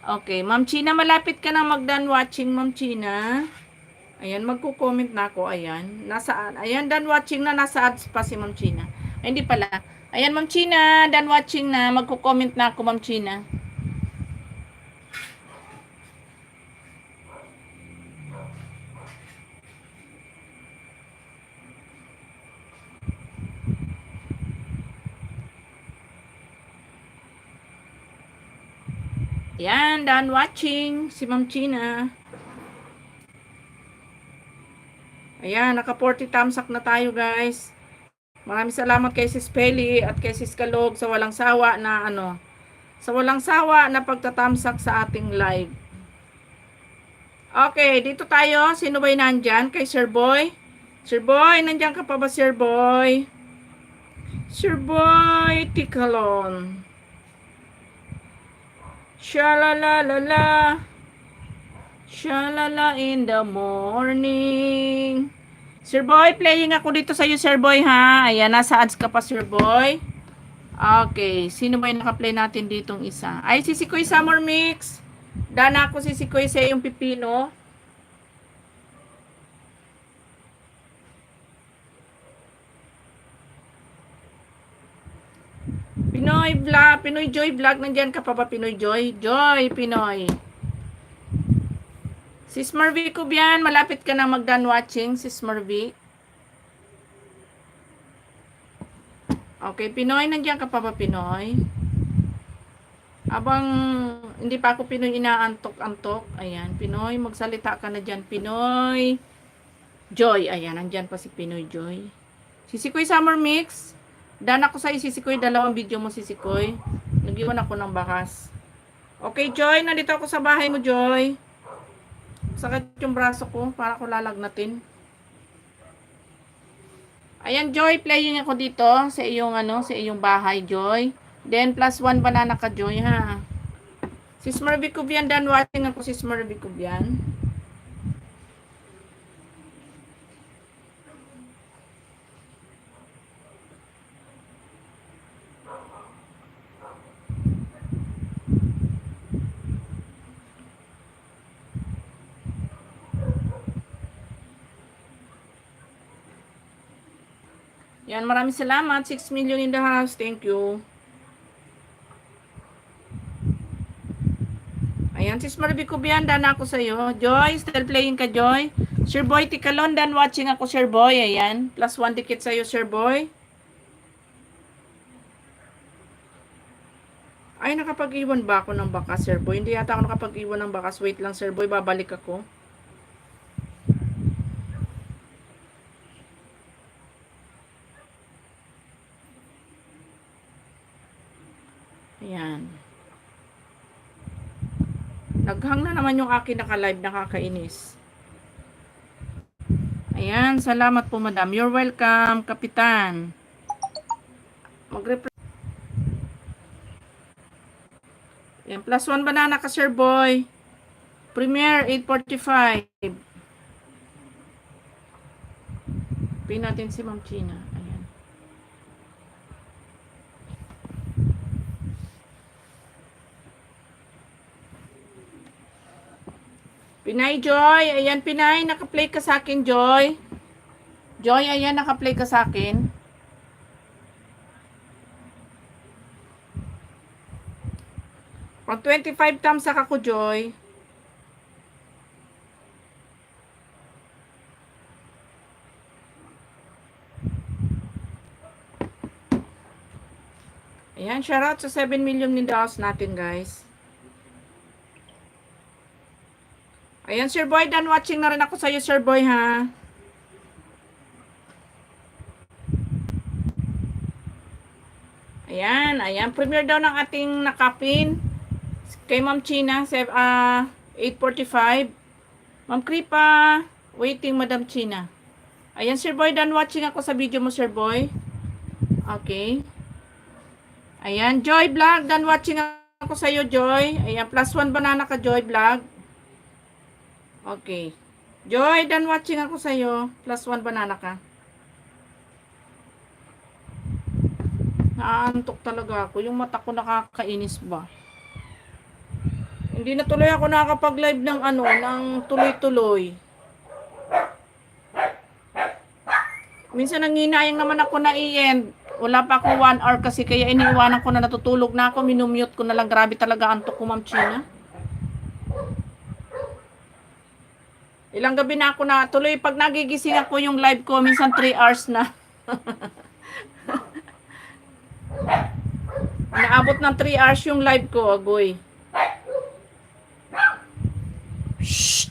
Okay, Ma'am China, malapit ka na mag-done watching, Ma'am China. Ayan, magko-comment na ako. Ayan, nasaan? Ayan, done watching na, nasa ads pa si Ma'am China. Ay, hindi pala. Ayan, Ma'am China, done watching na. Magko-comment na ako, Ma'am China. Ayan, done watching si Ma'am China. Ayan, naka 40 thumbs up na tayo, guys. Maraming salamat kay Sis Peli at kay Sis Kalog sa walang sawa na pagtatamsak sa ating live. Okay, dito tayo. Sino ba'y nandyan? Kay Sir Boy? Sir Boy, nandyan ka pa ba, Sir Boy? Sir Boy Tikalon. Shalalala. Shalala in the morning. Sir Boy, playing ako dito sa iyo, Sir Boy, ha? Ayan, nasa ads ka pa, Sir Boy. Okay, sino ba yung naka-play natin ditong isa? Ay, si Sikoy Summer Mix. Dana ako si Sikoy sa yung pipino. Pinoy Joy Vlog, nandyan ka pa ba, Pinoy Joy? Joy, Pinoy. Sis Marvi Kubian, malapit ka na mag-done watching, Sis Marvi. Okay, Pinoy, nandiyan ka pa ba, Pinoy? Abang hindi pa ako Pinoy inaantok-antok. Ayan, Pinoy, magsalita ka na dyan, Pinoy. Joy, ayan, nandiyan pa si Pinoy Joy. Sisikoy Summer Mix. Dan ako sa Sisikoy, dalawang video mo, Sisikoy. Nag-iwan ako ng bakas. Okay, Joy, nandito ako sa bahay mo, Joy. Sakit yung braso ko, para ko lalagnatin. Ayan, Joy, playing ako dito sa iyong sa iyong bahay, Joy. Then +1 banana ka, Joy, ha. Sis Marvi Kubian, done watching ako, Sis Marvi Kubian. Yan, maraming salamat. 6 million in the house. Thank you. Ayan, Sis Marvi Kubian, dana ako sa'yo. Joy, still playing ka, Joy. Sir Boy, tika London watching ako, Sir Boy. Ayan. +1 dikit sa'yo, Sir Boy. Ay, nakapag-iwan ba ako ng bakas, Sir Boy? Hindi yata ako nakapag-iwan ng bakas. Wait lang, Sir Boy. Babalik ako. Ayan. Naghang na naman yung akin naka-live. Nakakainis. Ayan. Salamat po, madam. You're welcome, kapitan. Mag-reply. Ayan. +1 banana ka, Sir Boy. Premiere, 8:45. Pin natin si Ma'am China. Ayan. Pinay Joy. Ayan, Pinay. Naka-play ka sa akin, Joy. Joy, ayan. Naka-play ka sa akin. Pag 25 thumbs ako, Joy. Ayan, shoutout sa 7 million in the house natin, guys. Ayan, Sir Boy, done watching na rin ako sa'yo, Sir Boy, ha? Ayan, ayan. Premiere daw ng ating nakapin. Kay Ma'am China, 8:45. Ma'am Kripa, waiting, Madam China. Ayan, Sir Boy, done watching ako sa video mo, Sir Boy. Okay. Ayan, Joy Vlog, done watching ako sa'yo, Joy. Ayan, +1 banana ka, Joy Vlog. Okay. Joy, done watching ako sa'yo. +1 banana ka. Naantok talaga ako. Yung mata ko nakakainis ba? Hindi na tuloy ako nakakapag-live ng ng tuloy-tuloy. Minsan nanginayang naman ako na i-end. Wala pa ako 1 hour kasi kaya iniiwanan ko na natutulog na ako. Minumute ko na lang. Grabe talaga antok ko, Ma'am China. Ilang gabi na ako na tuloy. Pag nagigising ako yung live ko, minsan 3 hours na. Naabot ng 3 hours yung live ko, agoy. Shh!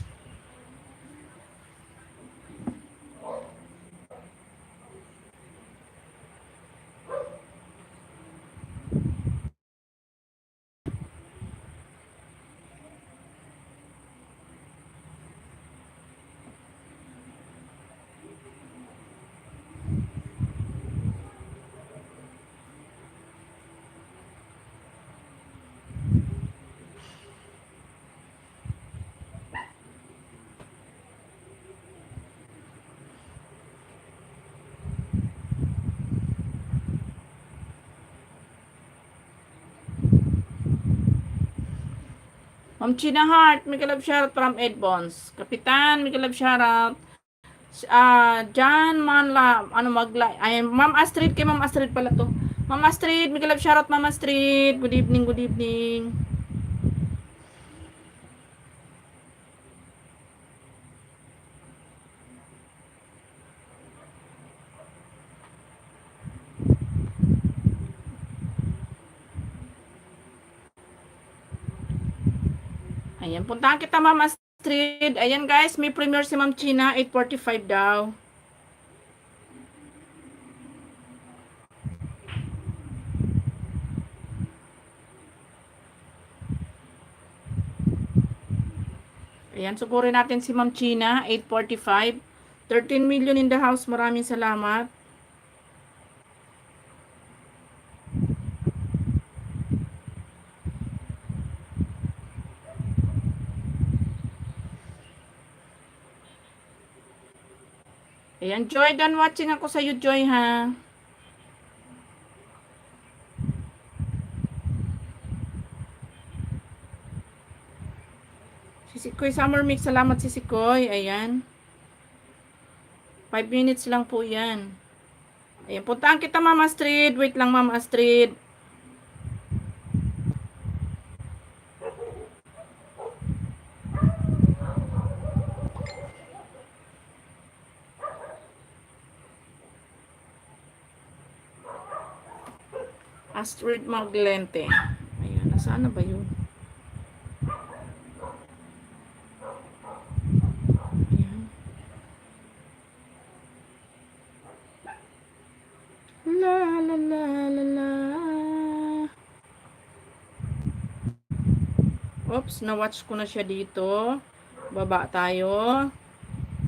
Ma'am China Heart, may kalab shoutout from Ed Bonds. Kapitan, may kalab shoutout. John Manla, ay, Ma'am Astrid, kay Ma'am Astrid pala to. Ma'am Astrid, may kalab shoutout, Ma'am Astrid. Good evening, good evening. Ayan, puntahan kita, Ma'am Astrid. Ayan, guys, may premiere si Ma'am China, 8:45 daw. Ayan, sugurin natin si Ma'am China, 8:45. 13 million in the house. Maraming salamat. Ayan, Joy, done watching ako sa iyo, Joy, ha? Sisikoy Summer Mix, salamat Sisikoy. Ayan. 5 minutes lang po yan. Ayan, puntaan kita, Ma'am Astrid. Wait lang, Ma'am Astrid. Astrid Maglente. Ayan, nasaan na ba yun? Ayan. La la la la la. Oops, na-watch ko na siya dito. Baba tayo.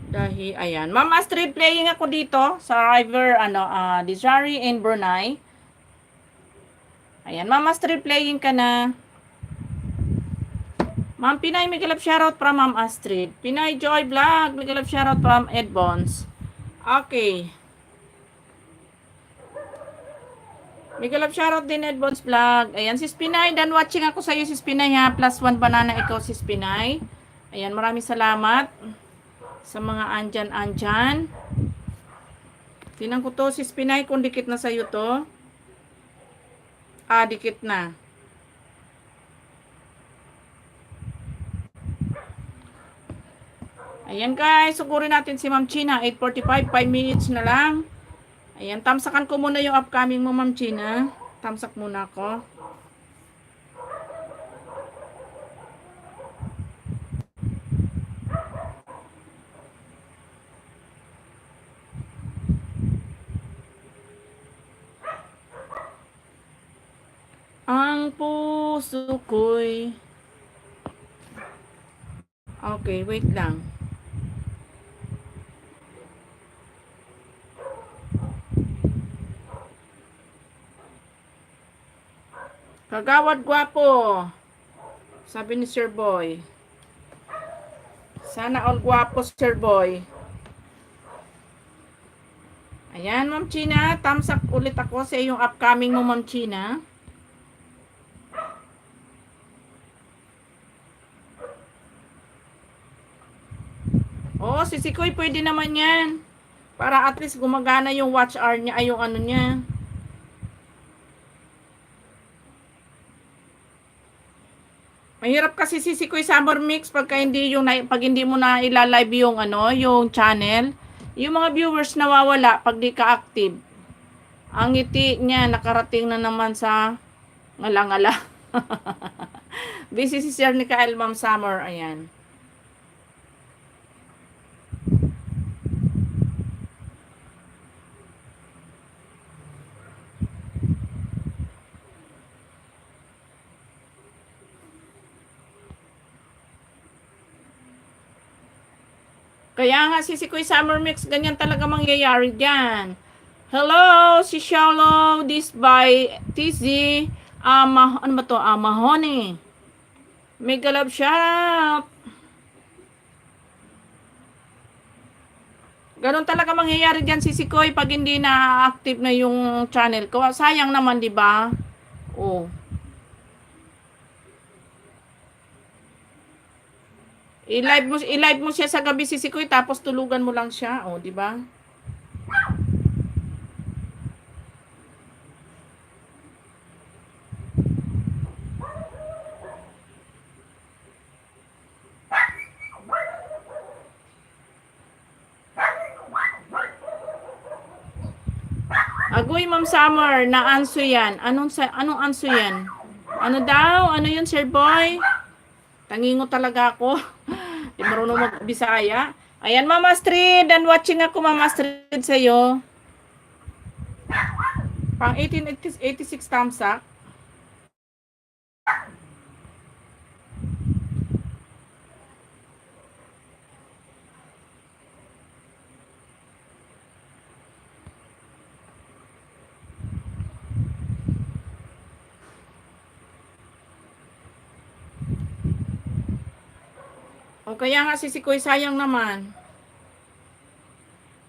Dahil, ayan. Ma'am Astrid, playing ako dito sa River, Desiree in Brunei. Ayan, Ma'am Astrid, playing ka na. Ma'am Pinay, may galap shoutout from Ma'am Astrid. Pinay Joy Vlog, may galap shoutout from Ed Bones. Okay. May galap shoutout din Ed Bones Vlog. Ayan, Sis Pinay, done watching ako sa iyo, Sis Pinay ha. +1 banana ikaw, Sis Pinay. Ayan, maraming salamat sa mga andyan. Tinan ko to, Sis Pinay, kung dikit na sa'yo to. Dikit na. Ayan guys, sugurin natin si Ma'am China. 8:45, 5 minutes na lang. Ayan, tamsakan ko muna yung upcoming mo, Ma'am China. Tamsak muna ako. Ang puso ko'y... Okay, wait lang. Kagawad gwapo. Sabi ni Sir Boy. Sana all gwapo, Sir Boy. Ayan, Ma'am China. Tamsak ulit ako sa iyong upcoming mo, Ma'am China. Oo, si Sikoy pwede naman yan. Para at least gumagana yung watch hour niya, ay yung ano niya. Mahirap kasi si Sikoy Summer Mix pag hindi mo na ilalive yung yung channel. Yung mga viewers nawawala pag di ka active. Ang ngiti niya nakarating na naman sa ngala-ngala. Busy si Sir Nicole, Ma'am Summer, ayan. Kaya nga si Sikoy Summer Mix, ganyan talaga mangyayari dyan. Hello, si Shallow, this by TZ, ano ba to? Mahoney. Mega love shop. Ganon talaga mangyayari dyan si Sikoy pag hindi na active na yung channel ko. Sayang naman, di ba? Oh. I-live mo siya sa gabi si Sikoy tapos tulugan mo lang siya, oh, di ba? Agoy, Ma'am Summer, na-anso yan. Anong anso yan? Ano daw? Ano yun, Sir Boy? Tangingo talaga ako. Di marunong mag-Bisaya. Ayan, Mama Astrid. And watching ako, Mama Astrid, sa'yo. Pang 1886 tamsak. O kaya nga si Sikoy, sayang naman.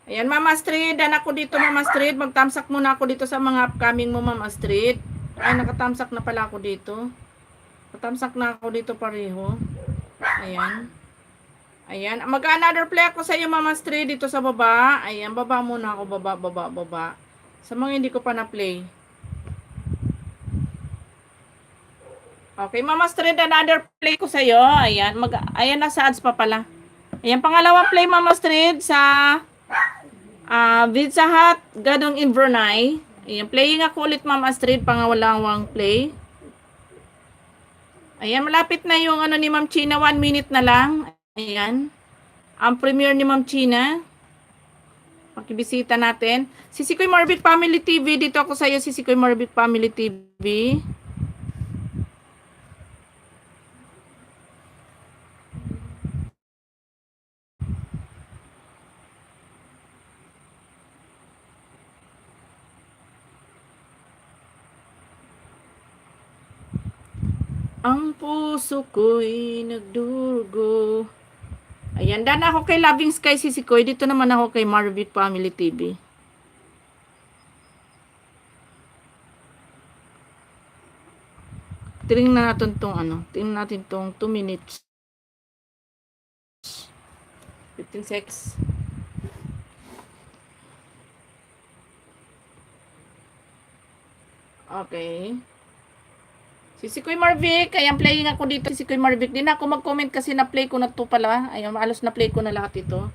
Ayan, Mama Astrid, dan ako dito, Mama Astrid. Magtamsak muna ako dito sa mga upcoming mo, Mama Astrid. Ay, nakatamsak na pala ako dito. Nakatamsak na ako dito pareho. Ayan. Ayan. Mag-another play ako sa iyo, Mama Astrid, dito sa baba. Ayan, baba muna ako. Baba. Sa mga hindi ko pa na-play. Okay, Mama Astrid, another play ko sa iyo. Ayan, ayan, nasa ads pa pala. Ayan, pangalawang play, Mama Astrid, sa Pizza Hut, Gadong in Brunei. Ayan, playing ako ulit, Ma'am Astrid, pangalawang play. Ayan, malapit na yung ano ni Ma'am China, 1 minute na lang. Ayan. Ang premiere ni Ma'am China. Pakibisita natin. Sisikoy Morbid Family TV, dito ako sa iyo, Sisikoy Morbid Family TV. Ang puso ko'y nagdurugo. Ayan, dan ako kay Loving Sky Sisikoy. Dito naman ako kay Morbid Family TV. Tingnan natin tong ano. Tingnan natin tong 2 minutes. 15 seconds. Okay. Sisikoy Marvic, ayan, playing ako dito. Sisikoy Marvic, din ako mag-comment kasi na-play ko na to pala. Ayan, alos na-play ko na lahat ito.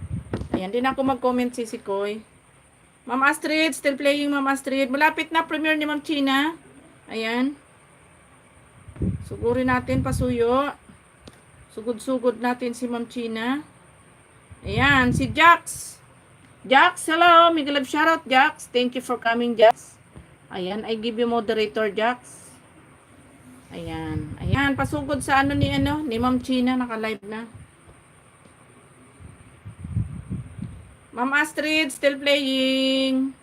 Ayan, din ako mag-comment, Sisikoy. Ma'am Astrid, still playing, Ma'am Astrid. Malapit na premiere ni Ma'am China. Ayan. Sugurin natin, pasuyo. Sugod-sugod natin si Ma'am China. Ayan, si Jax. Jax, hello. Mega love shoutout, Jax. Thank you for coming, Jax. Ayan, I give you moderator, Jax. Ayan. Ayan, pasugod sa ano ni Ma'am China, naka-live na. Ma'am Astrid, still playing.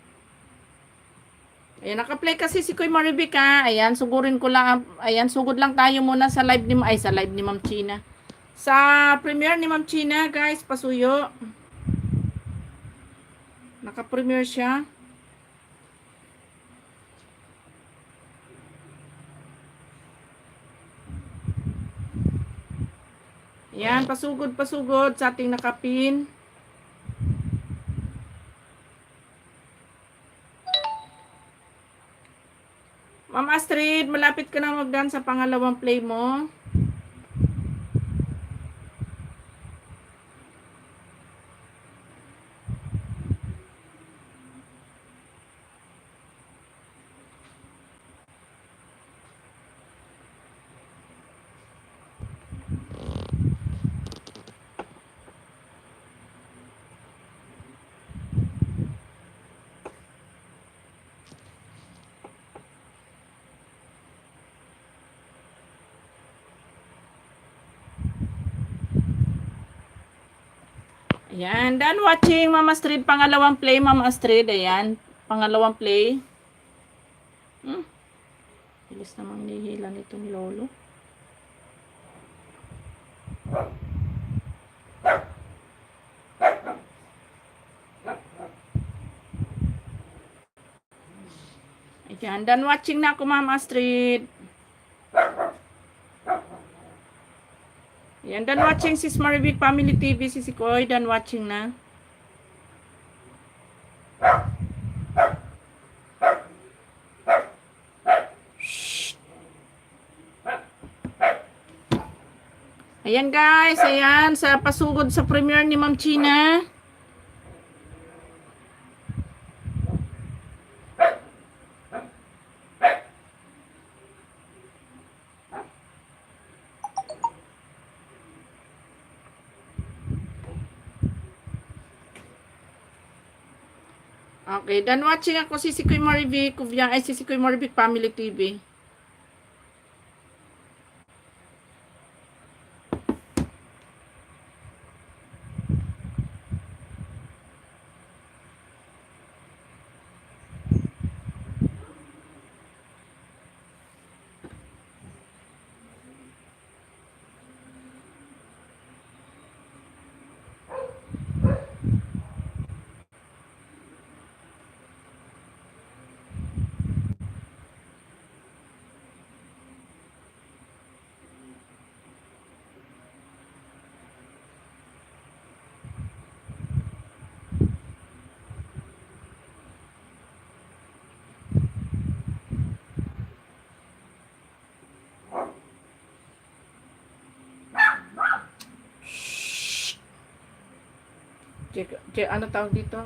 Ayan, naka-play kasi si Kuy Maribik ha. Ayan, sugurin ko lang. Ayan, sugod lang tayo muna sa live ni Ma'am China. Sa premiere ni Ma'am China, guys, pasuyo. Naka-premiere siya. Ayan, pasugod sa ating nakapin. Ma'am Astrid, malapit ka na magdan sa pangalawang play mo. Ayan, done watching, Ma'am Astrid. Pangalawang play, Ma'am Astrid. Ayan, pangalawang play. Bilis namang nihila nitong lolo. Ayan, done watching na ako, Ma'am Astrid. Ayan, done watching Sis Maribik Family TV, Sisikoy. Done watching na. Ayan guys, ayan, sa pasugod sa premiere ni Ma'am China. Okay, done watching ako, Sisikoy Maribik, Sisikoy Maribik Family TV. Ano tawag dito?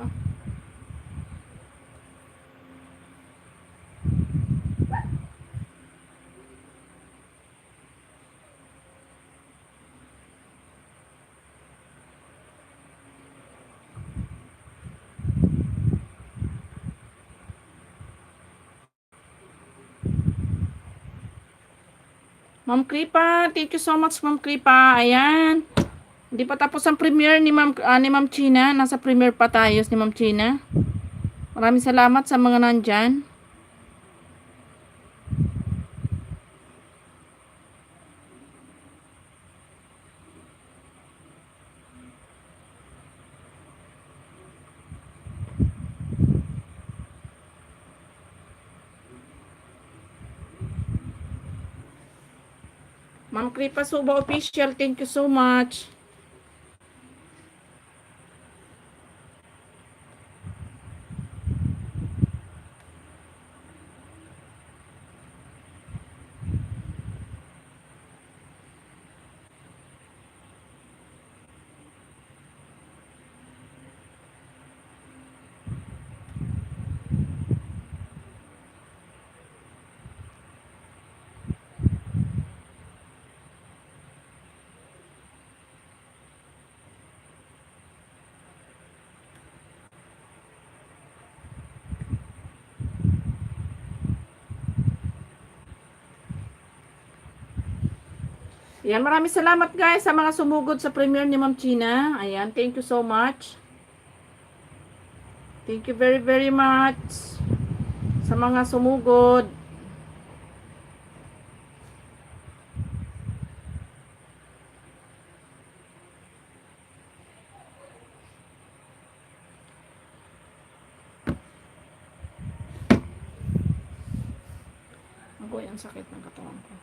Ma'am Kripa, thank you so much, Ma'am Kripa. Ayan. Hindi pa tapos ang premiere ni Ma'am China. Nasa premiere pa tayo ni Ma'am China. Maraming salamat sa mga nandyan. Ma'am Kripa Suba Official, thank you so much. Ayan, maraming salamat guys sa mga sumugod sa premiere ni Ma'am China. Ayan, thank you so much. Thank you very, very much sa mga sumugod. Ako, ang sakit ng katawan ko.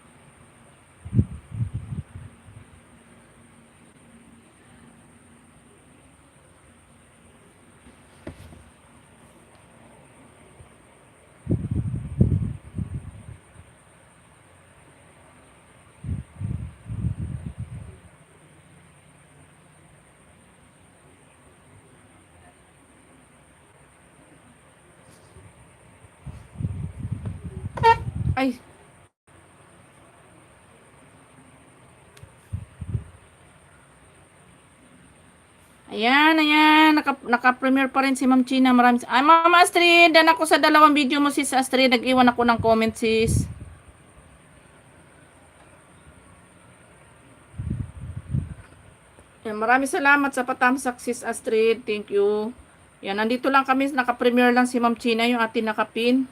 Ay. Ayan. Naka-premiere pa rin si Ma'am China. Maraming. Ay, Ma'am Astrid, dan ako sa dalawang video mo, sis Astrid. Nag-iwan ako ng comment, sis. Ayan, maraming salamat sa patamsak, sis Astrid. Thank you. Yan, nandito lang kami. Naka-premiere lang si Ma'am China, yung ating nakapin.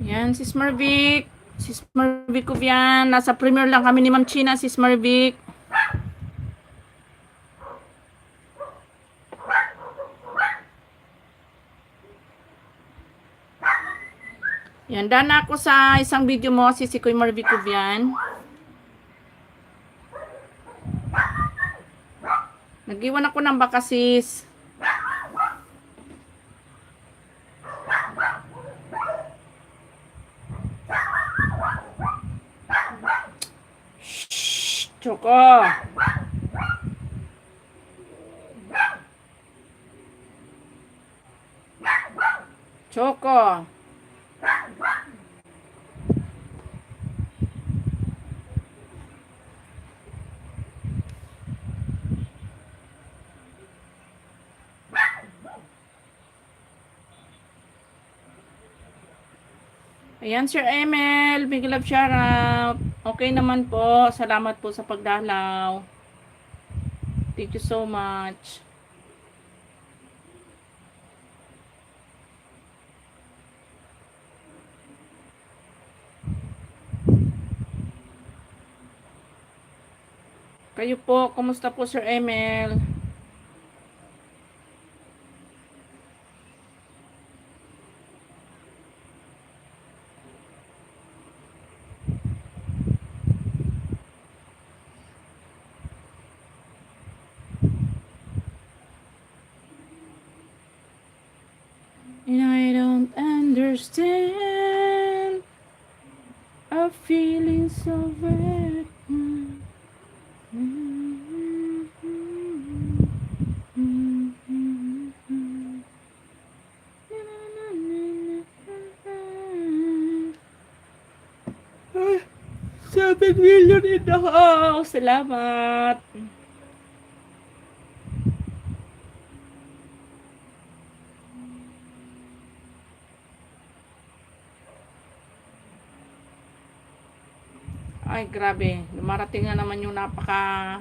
Yan, sis Marvic. Sis Marvic ko yan. Nasa premiere lang kami ni Ma'am China, sis Marvic. Yan, dana ako sa isang video mo, sis Koy Marvic ko yan. Nag-iwan ako ng baka, sis. Choco. Choco. Ayan, Sir Emel. Big love shoutout. Okay naman po. Salamat po sa pagdalaw. Thank you so much. Kayo po, kumusta po, Sir Emel? And I don't understand a feeling so wet. Ay, 7 million in the house. Salamat. Ay, grabe. Lumarating na naman yung napaka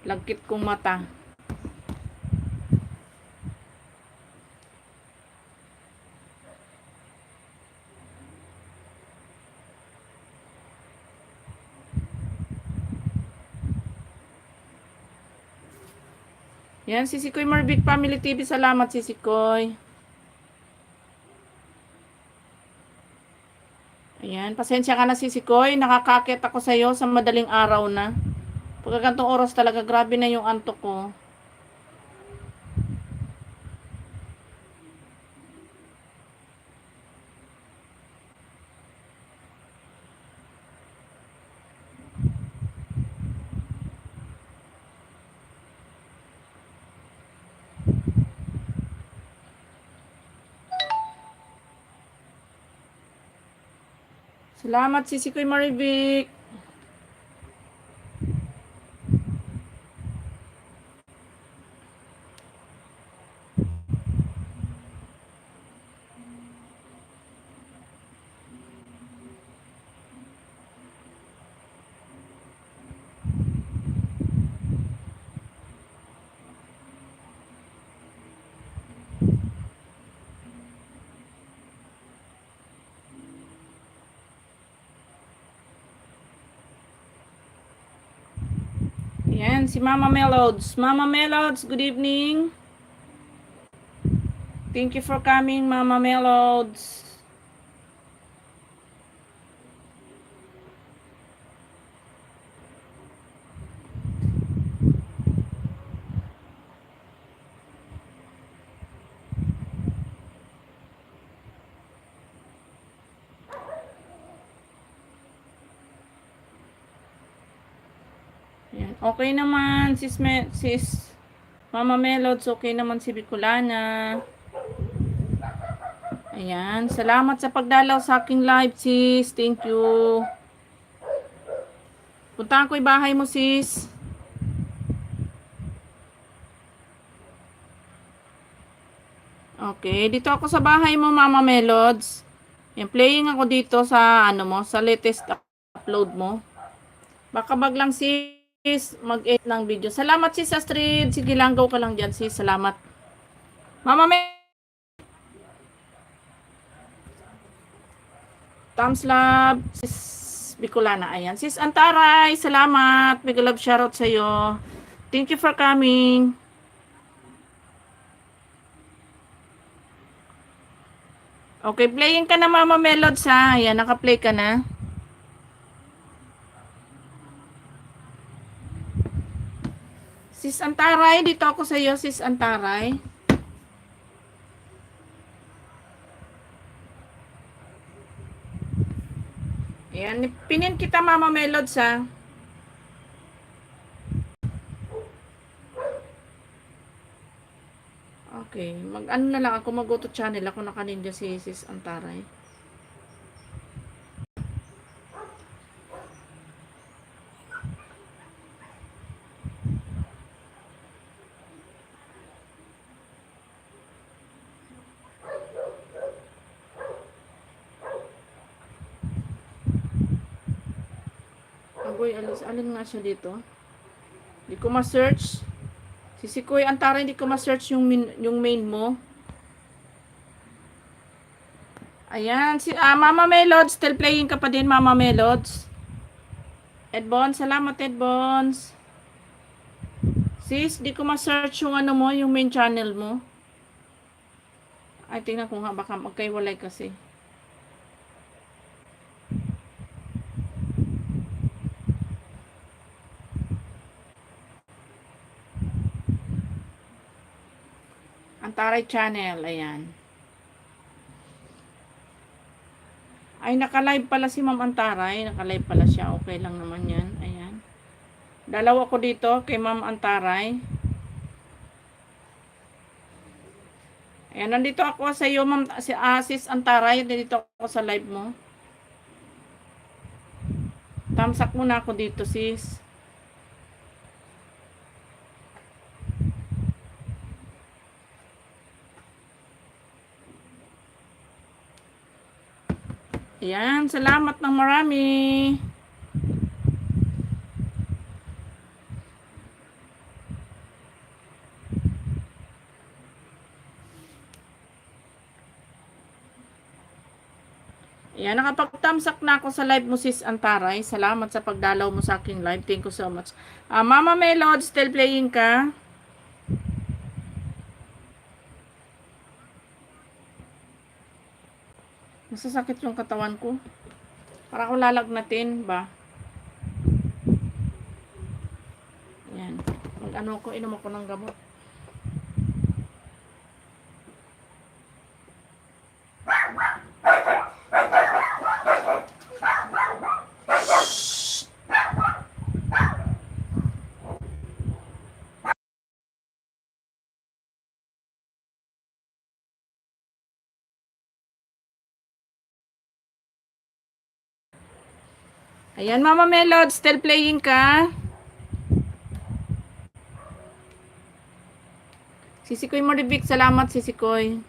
lagkit kong mata. Yan, si Sikoy Marvic Family TV. Salamat, si Sikoy. Ayan, pasensya ka na, si Sikoy. Nakakakit ako sa'yo sa madaling araw na. Pagkagantong oras talaga, grabe na yung antok ko. Salamat, si Sikoy Marvic. Yan, si Mama Melods. Mama Melods, good evening. Thank you for coming, Mama Melods. Yan. Okay naman, sis Mama Melods, okay naman si Bicolana. Ayan, salamat sa pagdalaw sa aking live, sis. Thank you. Puntahan ko yung bahay mo, sis. Okay, dito ako sa bahay mo, Mama Melods. Yan, playing ako dito sa sa latest upload mo. Baka baglang sis mag-edit ng video. Salamat, sis Astrid. Sige lang, go ka lang dyan, sis. Salamat. Mama thumbs love, sis Bicolana. Ayan. Sis Antaray, salamat. Big love shoutout sa'yo. Thank you for coming. Okay, playing ka na, Mama Melods, ha? Ayan, naka-play ka na. Sis Antaray, dito ako sa iyo, sis Antaray. Ayan, pinin kita, Mama Melods, ha. Okay, mag-ano na lang ako, mag-go to channel ako, naka-ninja si sis Antaray. Agoy, alin nga siya dito? Hindi ko ma-search. Si Sikoy Antara, hindi ko ma-search yung main mo. Ayan, si Mama Melods, still playing ka pa din, Mama Melods. Edbons, salamat, Edbons. Sis, di ko ma-search yung mo, yung main channel mo. Ay, tingnan ko nga, baka magkaiwalay kasi. Antaray channel, ayan. Ay, naka-live pala si Ma'am Antaray. Naka-live pala siya. Okay lang naman yan. Ayan. Dalawa ko dito kay Ma'am Antaray. Ayan, nandito ako sa iyo, Ma'am, si Sis Antaray. Nandito ako sa live mo. Tamsak muna ako dito, sis. Ayan, salamat ng marami. Ayan, nakapag-thumbsak na ako sa live mo, sis Antaray. Salamat sa pagdalaw mo sa aking live. Thank you so much. Mama Melod, still playing ka? Nasasakit yung katawan ko. Para ako lalagnatin ba? Ayan. Mag-ano ko, inom ako ng gamot. Ayan, Mama Melod, still playing ka? Sisikoy Morivic, salamat Sisikoy.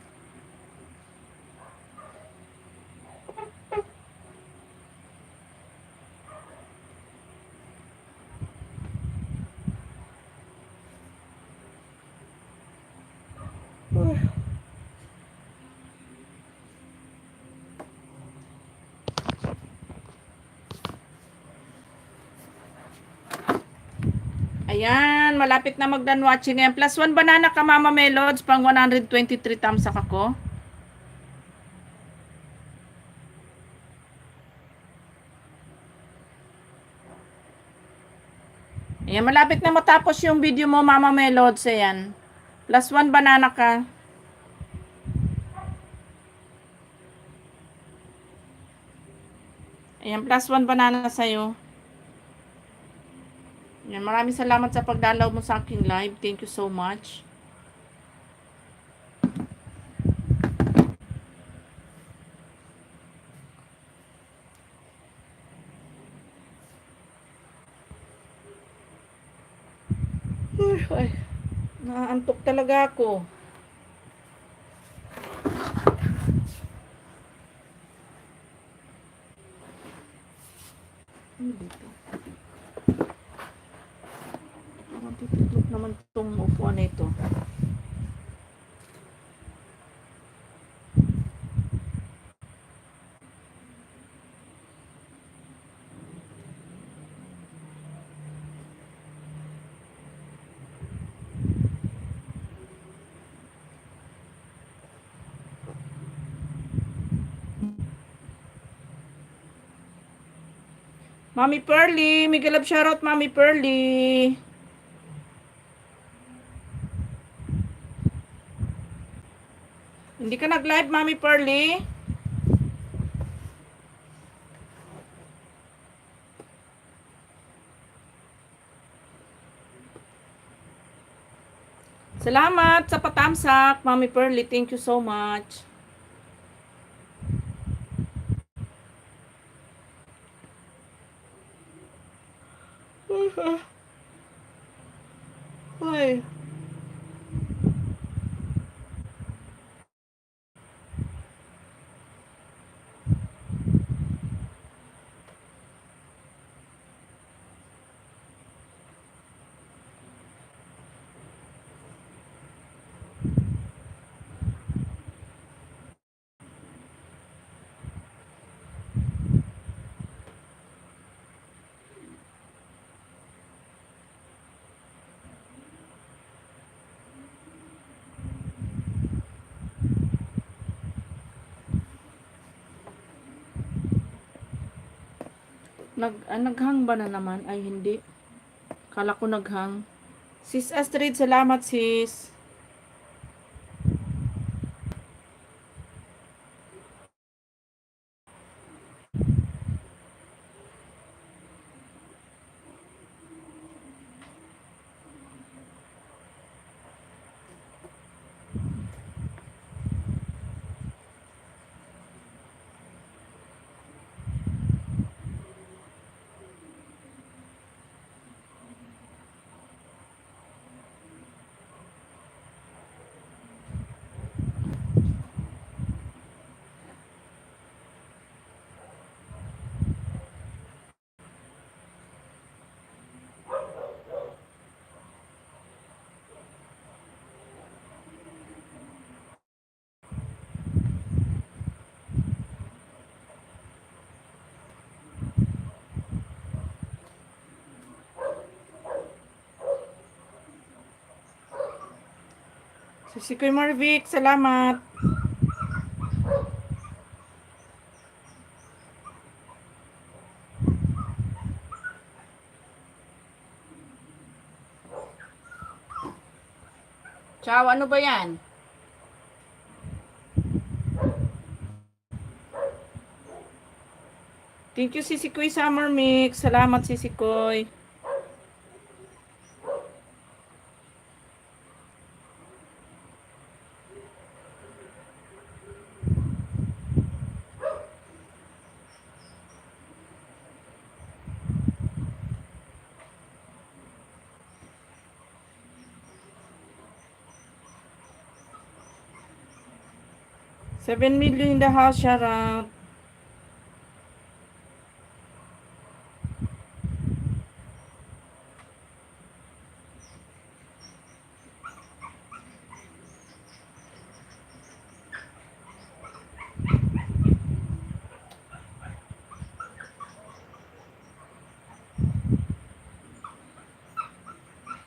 Ayan, malapit na mag-done watching ngayon. Plus 1 banana ka, Mama Melods, pang 123 thumbs up ako. Ayan, malapit na matapos yung video mo, Mama Melods. Ayan. Plus 1 banana ka. Ayan, plus 1 banana sa'yo. Ayan, maraming salamat sa pagdalaw mo sa aking live. Thank you so much. Ay, naantok talaga ako. Dito. Tututok naman itong upuan na ito. Mami Pearly, Miguel of shoutout Mami Pearly. Hindi ka nag-live, Mami Pearly? Salamat sa patamsak, Mami Pearly. Thank you so much. Ay. Naghang ba na naman? Ay, hindi. Kala ko naghang. Sis Astrid, salamat sis. Si Kuya Marvic, salamat. Ciao, ano ba yan? Thank you, Sisi Koy Summer Mix. Salamat, Sisi Koy. $7 million in the house, shout out.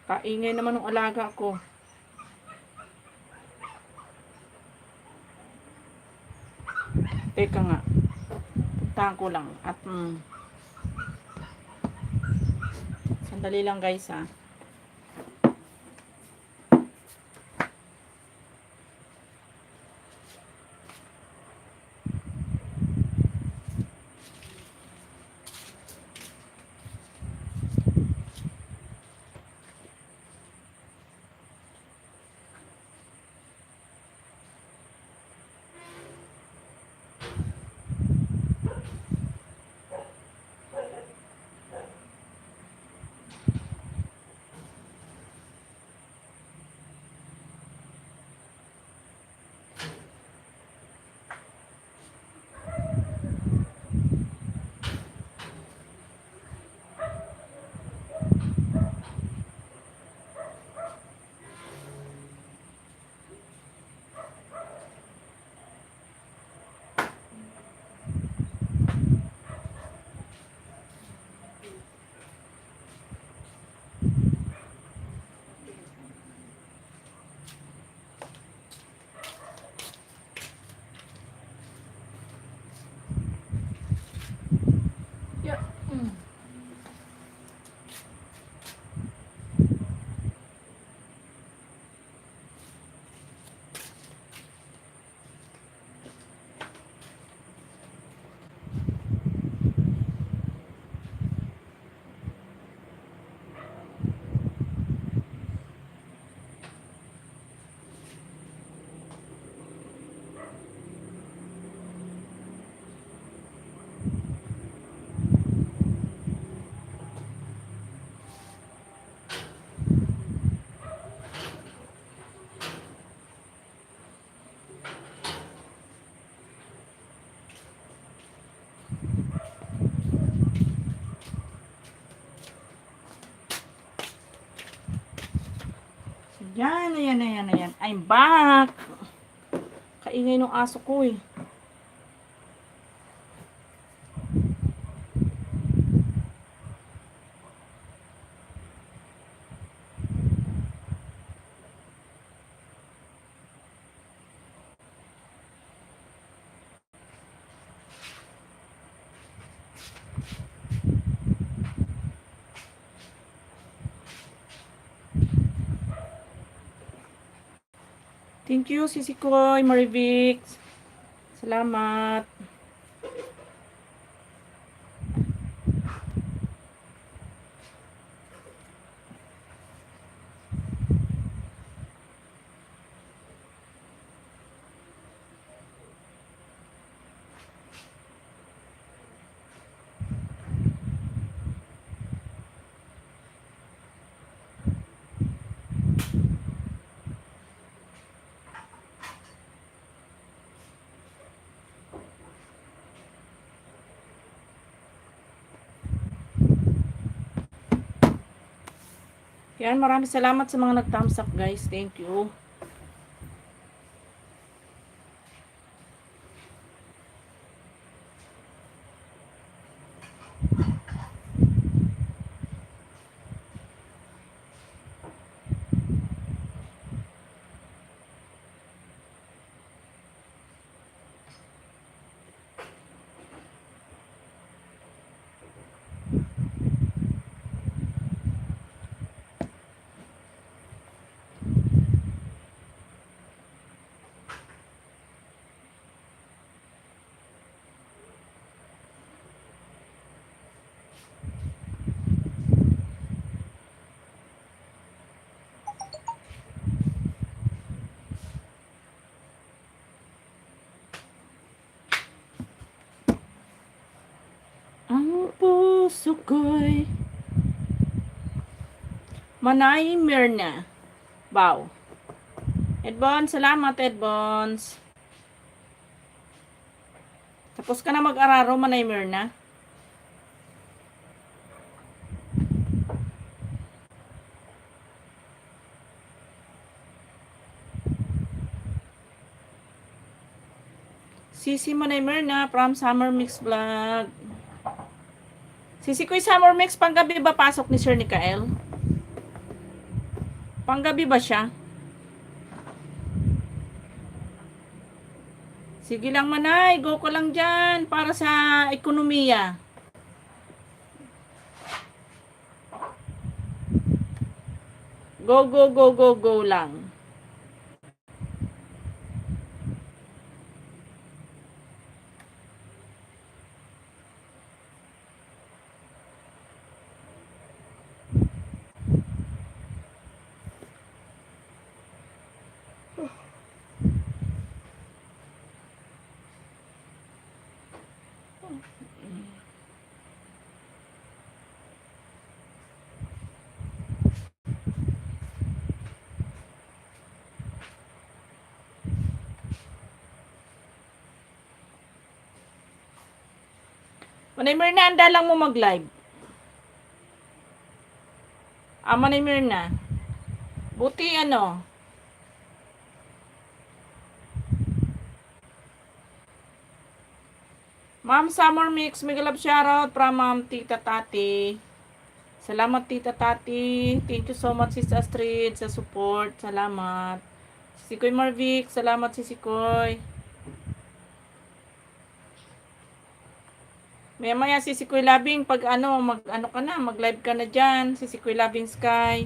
Kaingay naman ng alaga ko. Teka nga. Puntahan ko lang. At sandali lang guys ha. Yan, ayan. I'm back. Kaingay ng aso ko eh. Thank you, Sisi Koy, Marivic. Salamat. Yan, maraming salamat sa mga nag-thumbs up, guys. Thank you. puso ko'y Manay Mirna. Wow. Edbons, salamat Edbons. Tapos ka na mag-araro, Manay Mirna? Sisi Manay Mirna from Summer Mix Vlog. Sisi ko'y Summer Mix, panggabi ba pasok ni Sir Nikael? Panggabi ba siya? Sige lang Manay, go ko lang dyan para sa ekonomiya. Go, go, go, go, go lang. Manay Mirna, anda lang mo mag-live. Manay Mirna. Buti ano. Ma'am Summer Mix, mega love shoutout from Ma'am Tita Tati. Salamat Tita Tati. Thank you so much Sis Astrid sa support. Salamat. Sisikoy Marvic, salamat Sisikoy. Maya Sisikoy Labing, pag ano, mag-ano ka na, mag-live ka na dyan. Sisikoy Labing Sky.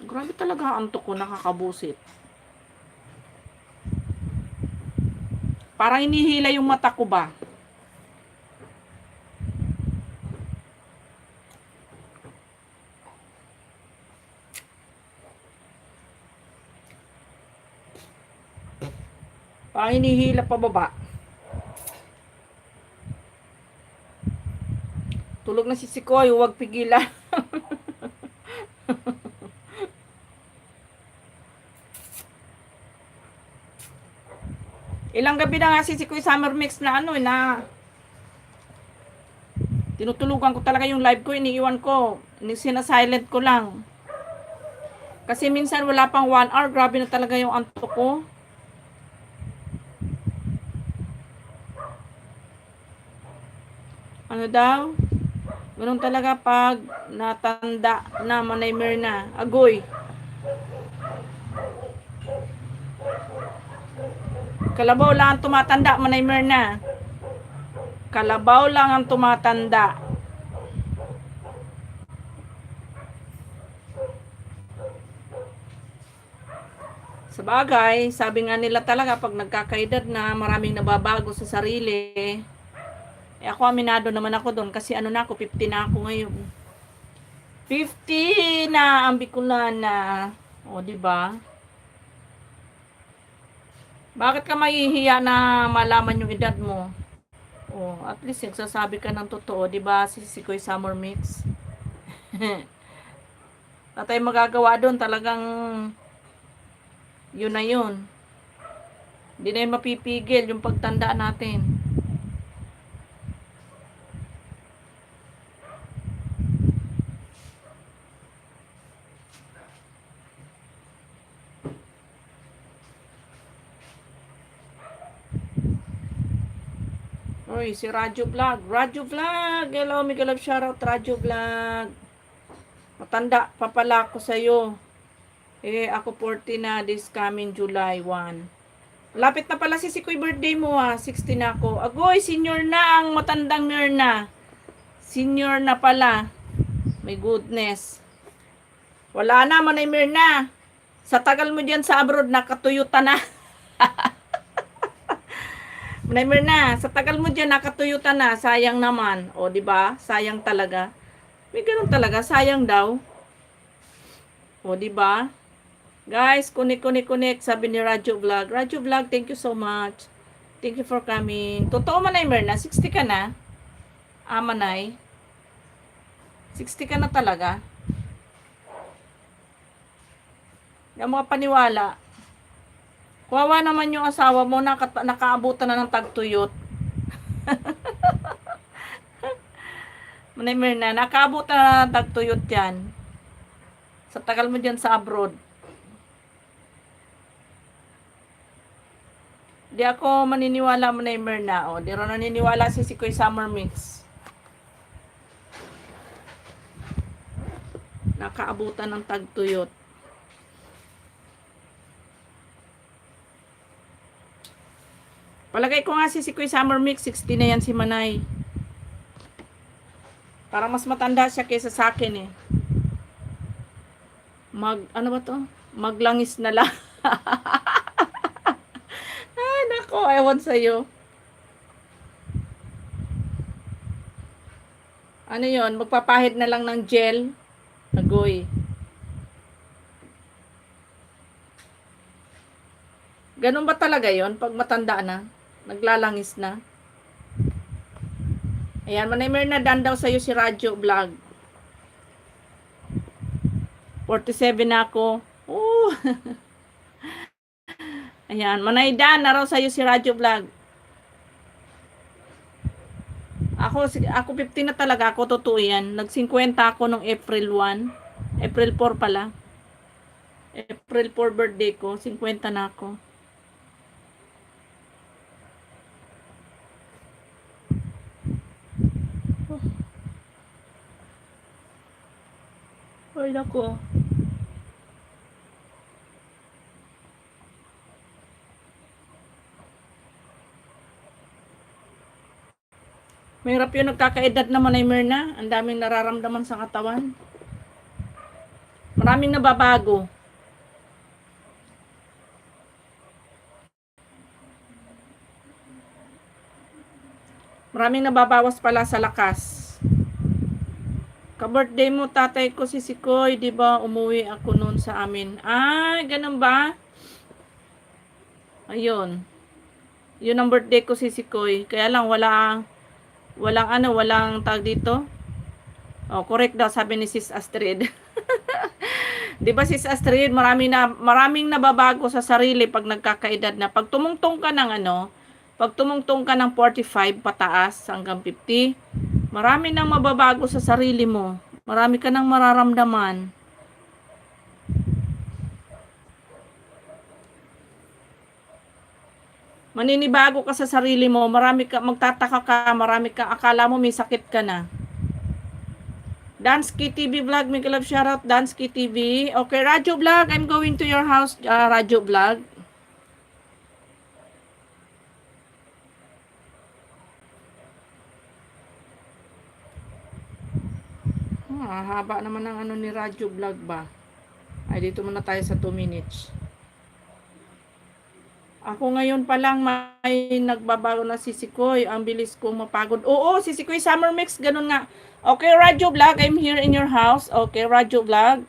Grabe talaga ang antok ko, nakakabusit. Parang inihila yung mata ko ba? Parang inihila pa baba. Tulog na si Sikoy, huwag pigilan. Ilang gabi na nga si Sikoy Summer Mix na ano na tinutulugan ko talaga yung live ko, iniiwan ko, sinasilent ko lang. Kasi minsan wala pang 1 hour, grabe na talaga yung antok ko. Ano daw? Ganun talaga pag natanda na, Manay Mirna. Agoy. Kalabaw lang ang tumatanda, Manay Mirna. Kalabaw lang ang tumatanda. Sa bagay, sabi nga nila talaga pag nagkakaedad na, maraming nababago sa sarili. Ako aminado naman ako doon kasi ano na ako, 50 na ako ngayon. 50 na ang Bicolana. O, di ba? Bakit ka mahihiya na malaman yung edad mo? O, at least nagsasabi ka ng totoo, di ba? Si Sikoy Summer Mix. Tatay magagawa doon, talagang yun na yun. Hindi na yung mapipigil yung pagtanda natin. Oy, si Radyo Vlog. Radyo Vlog. Hello, mega love shoutout Radyo Vlog. Matanda pa pala ako sa'yo. Ako 40 na this coming July 1. Lapit na pala si Sikoy birthday mo 60 na ako. Agoy, senior na ang matandang Mirna. Senior na pala. My goodness. Wala na, Manay Mirna. Sa tagal mo dyan sa abroad, nakatuyuta na. Manay Mirna, sa tagal mo dyan, nakatuyuta na. Sayang naman. O, di ba? Sayang talaga. May ganun talaga. Sayang daw. O, di ba? Guys, kunik. Sabi ni Radyo Vlog. Radyo Vlog, thank you so much. Thank you for coming. Totoo, Manay Mirna, 60 ka na? Manay. 60 ka na talaga? Yung mga paniwala. Kawawa naman yung asawa mo, nakaabutan na ng tagtuyot. Manay Mirna, nakaabutan na ng tagtuyot yan. Sa tagal mo dyan sa abroad. Di ako maniniwala, Manay Mirna. O, di rin naniniwala si Sikoy Summer Mix. Nakaabutan ng tagtuyot. Palagay ko nga si Sikoy Summer Mix, 60 na yan si Manay. Para mas matanda siya kaysa sa akin eh. Ano ba to? Maglangis na lang. Ay, nako, ewan sa'yo. Ano yon? Magpapahid na lang ng gel. Agoy. Ganun ba talaga yon pag matanda na? Naglalangis na? Ayan, Manay Mirna, dan daw sa'yo si Radyo Vlog. 47 na ako. Oh. Ayan, Manay Dan, na raw sa'yo si Radyo Vlog. Ako 15 na talaga ako, totoo yan. Nag-50 ako nung April 1. April 4 pala. April 4 birthday ko, 50 na ako. Ay, nako. Mahirap yun, nagkakaedad naman ay Mirna. Ang daming nararamdaman sa katawan. Maraming nababago. Maraming nababawas pala sa lakas. Ka-birthday mo, tatay ko si Sikoy, di ba? Umuwi ako noon sa amin. Ay, ganun ba? Ayun. Yun ang birthday ko si Sikoy. Kaya lang walang tag dito. Oh, correct daw sabi ni Sis Astrid. 'Di ba Sis Astrid, maraming nababago sa sarili pag nagkakaedad na. Pag tumungtong ka ng 45 pataas hanggang 50, marami nang mababago sa sarili mo. Marami ka nang mararamdaman. Maninibago ka sa sarili mo, magtataka ka, marami ka, akala mo may sakit ka na. Dansky TV Vlog, may kalab shoutout, Dansky TV. Okay, Radyo Vlog, I'm going to your house, Radyo Vlog. Haba naman ang ano ni Radyo Vlog ba? Ay, dito muna tayo sa 2 minutes. Ako ngayon pa lang may nagbabago na si Sikoy. Ang bilis kong mapagod. Oo, si Sikoy Summer Mix, ganun nga. Okay, Radyo Vlog, I'm here in your house. Okay, Radyo Vlog.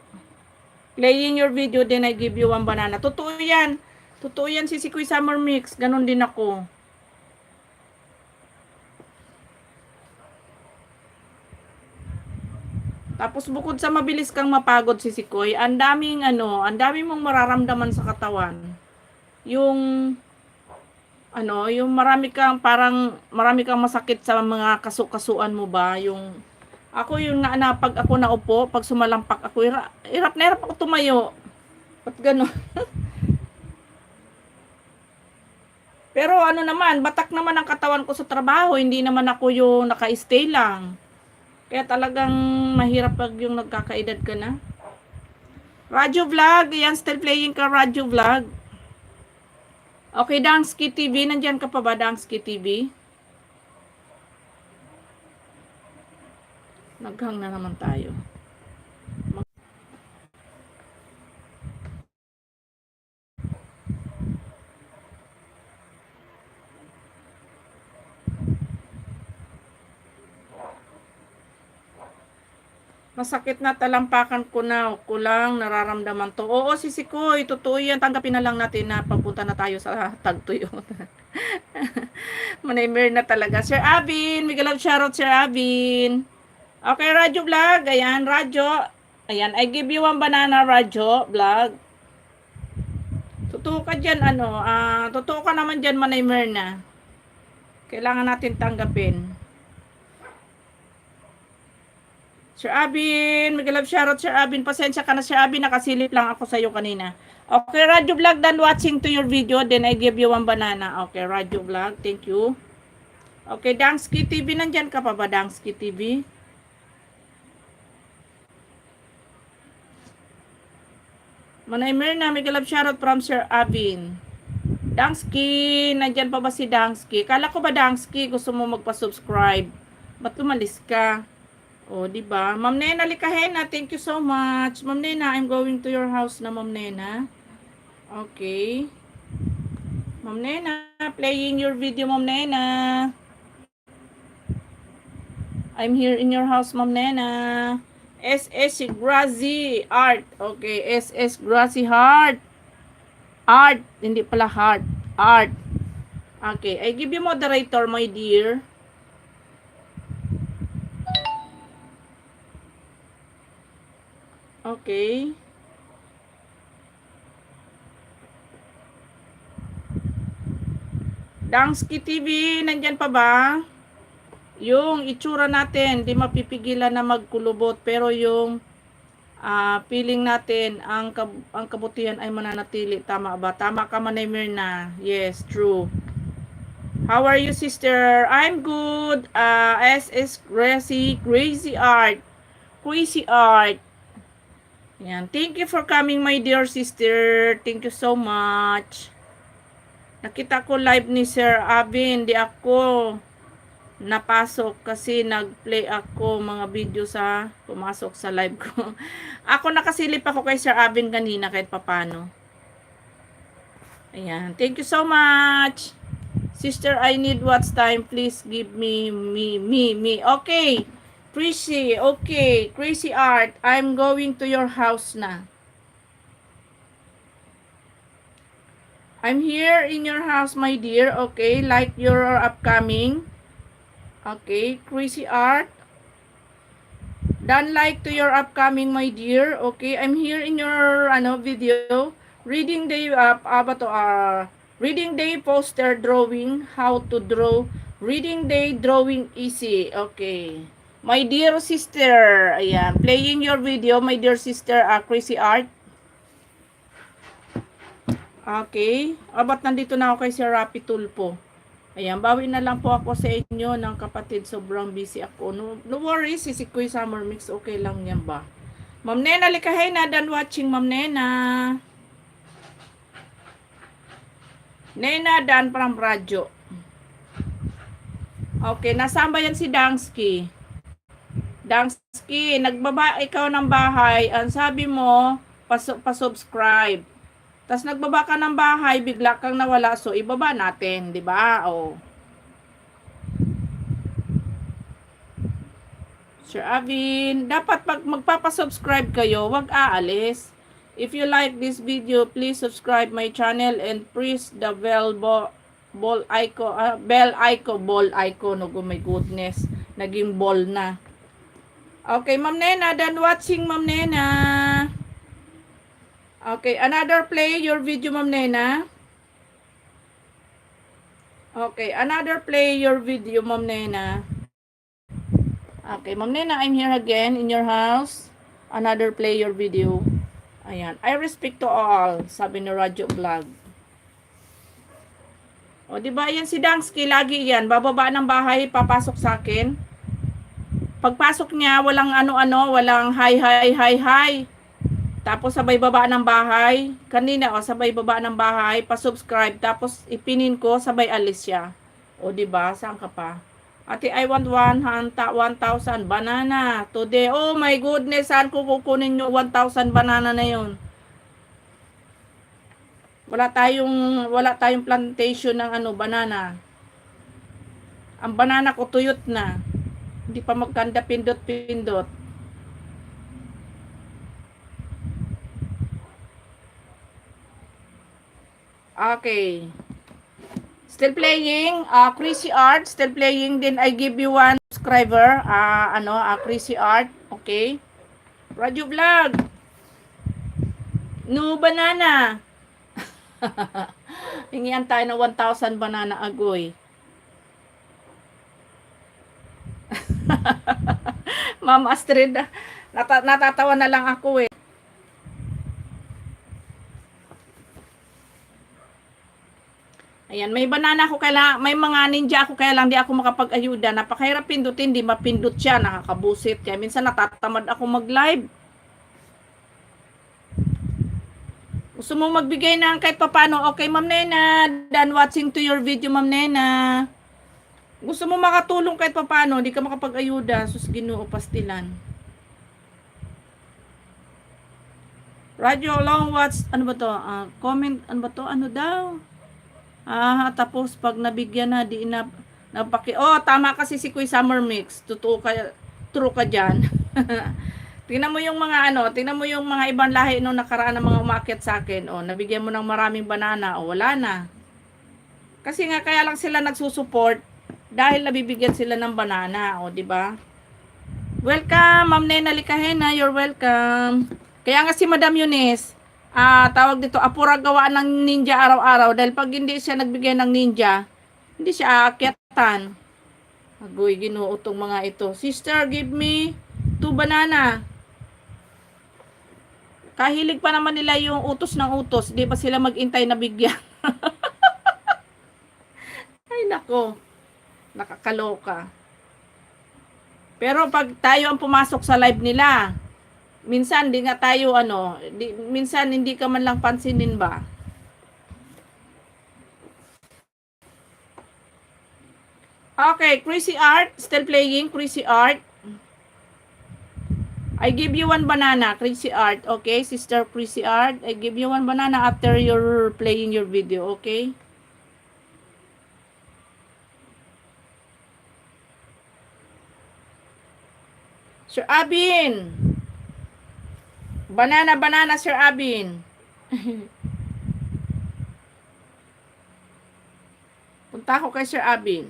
Playing your video, then I give you 1 banana. Totoo yan. Totoo yan si Sikoy Summer Mix. Ganun din ako. Tapos bukod sa mabilis kang mapagod si Sikoy, ang daming mong mararamdaman sa katawan. Yung marami kang masakit sa mga kasukasuan mo ba, yung ako yung pag ako naupo, pag sumalampak ako, hirap na hirap ako tumayo. Ba't gano'n? Pero naman, batak naman ang katawan ko sa trabaho, hindi naman ako yung naka-stay lang. Kaya talagang mahirap pag yung nagkakaedad ka na. Radyo Vlog, yan, still playing ka, Radyo Vlog. Okay, Dansky TV, nandyan ka pa ba, Dansky TV? Naghang na naman tayo. Masakit na talampakan ko na. Kulang nararamdaman to. Oo, Sisikoy. Totoo yan. Tanggapin na lang natin na papunta na tayo sa tagtuyo. Manaymer na talaga. Sir Abin. Miguel love shoutout, Sir Abin. Okay, Radyo Vlog. Ayan, Radyo. Ayan, I give you one banana, Radyo Vlog. Totoo ka dyan, totoo ka naman dyan, Manaymer na. Kailangan natin tanggapin. Sir Abin, mag-love shoutout Sir Abin. Pasensya ka na Sir Abin, nakasilip lang ako sa iyo kanina. Okay, Radyo Vlog, done watching to your video, then I give you one banana. Okay, Radyo Vlog, thank you. Okay, Dangsky TV, nandyan ka pa ba, Dangsky TV? Manaymer na, mag-love shoutout from Sir Abin. Dangsky, nandyan pa ba si Dangsky? Kala ko ba Dangsky, gusto mo magpa-subscribe? Ba't lumalis ka? O, di ba? Ma'am Nena Likahena, thank you so much. Ma'am Nena, I'm going to your house na, Ma'am Nena. Okay. Ma'am Nena, playing your video, Ma'am Nena. I'm here in your house, Ma'am Nena. SS Grazi Art. Okay, SS Grazi Heart. Art, hindi pala heart. Art. Okay, I give you moderator, my dear. Okay. Dangsky TV, nandyan pa ba? Yung itsura natin, di mapipigilan na magkulubot, pero yung feeling natin, ang kabutihan ay mananatili. Tama ba? Tama ka, Manaymer na. Yes, true. How are you, sister? I'm good. SS Crazy Art. Crazy Art. Yan. Thank you for coming, my dear sister. Thank you so much. Nakita ko live ni Sir Abin. Di ako napasok kasi nag-play ako mga video sa pumasok sa live ko. Ako nakasilip ako kay Sir Abin kanina kahit papano. Ayan. Thank you so much. Sister, I need what's time. Please give me. Okay. Crazy, okay. Crazy Art, I'm going to your house na. I'm here in your house, my dear. Okay, like your upcoming. Okay, Crazy Art. Done like to your upcoming, my dear. Okay, I'm here in your video. Reading day reading day poster drawing. How to draw. Reading day drawing easy. Okay. My dear sister, ayan, playing your video, my dear sister, Crazy Art. Okay, abat nandito na ako kay Sir Rapi Tulpo. Ayan, bawi na lang po ako sa inyo ng kapatid, sobrang busy ako. No worries, Sisikoy Summer Mix, okay lang yan ba? Ma'am Nena Likahena, done watching, Ma'am Nena. Nena, done from radyo. Okay, nasaan ba yan si Dangsky? Dangsky, nagbaba ikaw ng bahay, ang sabi mo, pa-subscribe. Tapos nagbaba ka ng bahay, bigla kang nawala, so ibaba natin, di ba? Oh. Sir Avin, dapat pag magpapa-subscribe kayo, wag aalis. If you like this video, please subscribe my channel and press the bell icon. Oh my goodness, naging ball na. Okay, Ma'am Nena, done watching, Ma'am Nena. Okay, another play your video, Ma'am Nena. Okay, another play your video, Ma'am Nena. Okay, Ma'am Nena, I'm here again in your house. Another play your video. Ayan, I respect to all, sabi ni Radyo Vlog. O, diba yan si Dangsky, lagi yan. Bababa ng bahay, papasok sa akin. Pagpasok niya, walang walang hi. Tapos sabay baba ng bahay. Kanina, sabay baba ng bahay, pa-subscribe, tapos ipinin ko, sabay alis siya. O, diba? Saan ka pa? Ate, I want 1,000 banana today. Oh my goodness, saan ko kukunin yung 1,000 banana na yun? Wala tayong plantation ng banana. Ang banana ko tuyot na. Hindi pa magkanda pindot. Okay. Still playing. Crazy Art. Still playing. Then I give you one subscriber. Crazy Art. Okay. Radio Vlog. No banana. Hingian tayo ng 1,000 banana agoy. Ma'am Astrid, natatawa na lang ako eh. Ayan, may banana ako kaya may mga ninja ako kaya lang di ako makapag-ayuda. Napakahirap pindutin, di mapindot siya, nakakabusit. Kaya minsan natatamad ako mag-live. Gusto mo magbigay ng kahit paano? Okay, Ma'am Nena, done watching to your video, Ma'am Nena. Gusto mo makatulong kahit paano, di ka makapag-ayuda. Sus, Ginoo pastilan. Radio long watch, ano ba to? Comment, ano ba to? Ano daw? Tapos pag nabigyan na, di na, tama kasi si Kuy Summer Mix. True ka dyan. Tingnan mo yung mga ibang lahi nung nakaraan ng mga umakyat sa akin. Nabigyan mo ng maraming banana. Wala na. Kasi nga, kaya lang sila nagsusupport dahil nabibigyan sila ng banana. Di ba? Welcome, Ma'am Nena Likahena. You're welcome. Kaya nga si Madam Eunice, tawag dito, apura gawa ng ninja araw-araw dahil pag hindi siya nagbigay ng ninja, hindi siya aakyatan. Agoy, Ginoo tong mga ito. Sister, give me 2 banana. Kahilig pa naman nila yung utos ng utos. Di ba sila mag-intay na bigyan? Ay, nako. Nakakaloka. Pero pag tayo ang pumasok sa live nila, minsan di nga tayo minsan hindi ka man lang pansinin ba? Okay, Crazy Art, still playing Crazy Art. I give you 1 banana, Crazy Art. Okay, Sister Crazy Art, I give you 1 banana after you're playing your video, okay? Sir Abin. Banana, Sir Abin. Punta ako kay Sir Abin.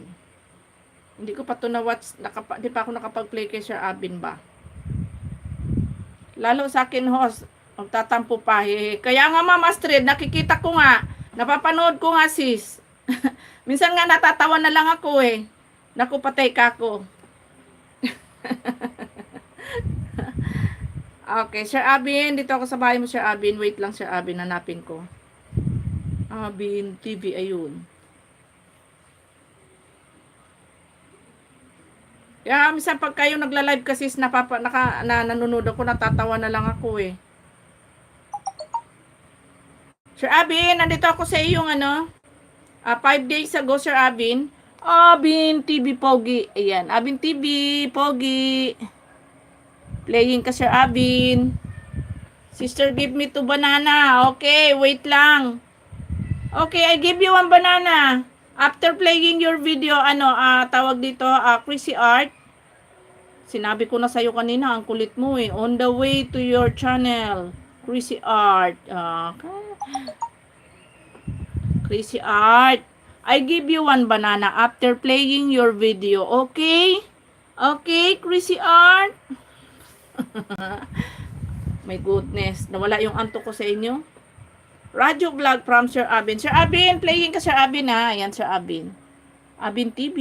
Hindi ko pa ito na-watch, di pa ako nakapag-play kay Sir Abin ba? Lalo sa akin, host, magtatampo pa. Kaya nga, Ma'am Astrid, nakikita ko nga, napapanood ko nga, sis. Minsan nga natatawa na lang ako eh. Naku, patay ka ako. Okay, Sir Abin, dito ako sa bahay mo, Sir Abin. Wait lang, Sir Abin, hanapin ko. Abin TV, ayun. Kaya minsan pag kayo nagla-live kasi nanonood ako, natatawa na lang ako eh. Sir Abin, nandito ako sa iyong 5 days ago, Sir Abin. Abin TV Pogi. Ayan, Abin TV Pogi. Playing ka, Sir Abin. Sister, give me 2 banana. Okay, wait lang. Okay, I give you 1 banana. After playing your video, tawag dito, Crazy Art. Sinabi ko na sa'yo kanina, ang kulit mo eh. On the way to your channel, Crazy Art. Crazy Art. I give you 1 banana after playing your video. Okay? Okay, Crazy Art? My goodness. Nawala yung antok ko sa inyo. Radio vlog from Sir Abin. Sir Abin, playing ka, Sir Abin ha. Ayan, Sir Abin. Abin TV.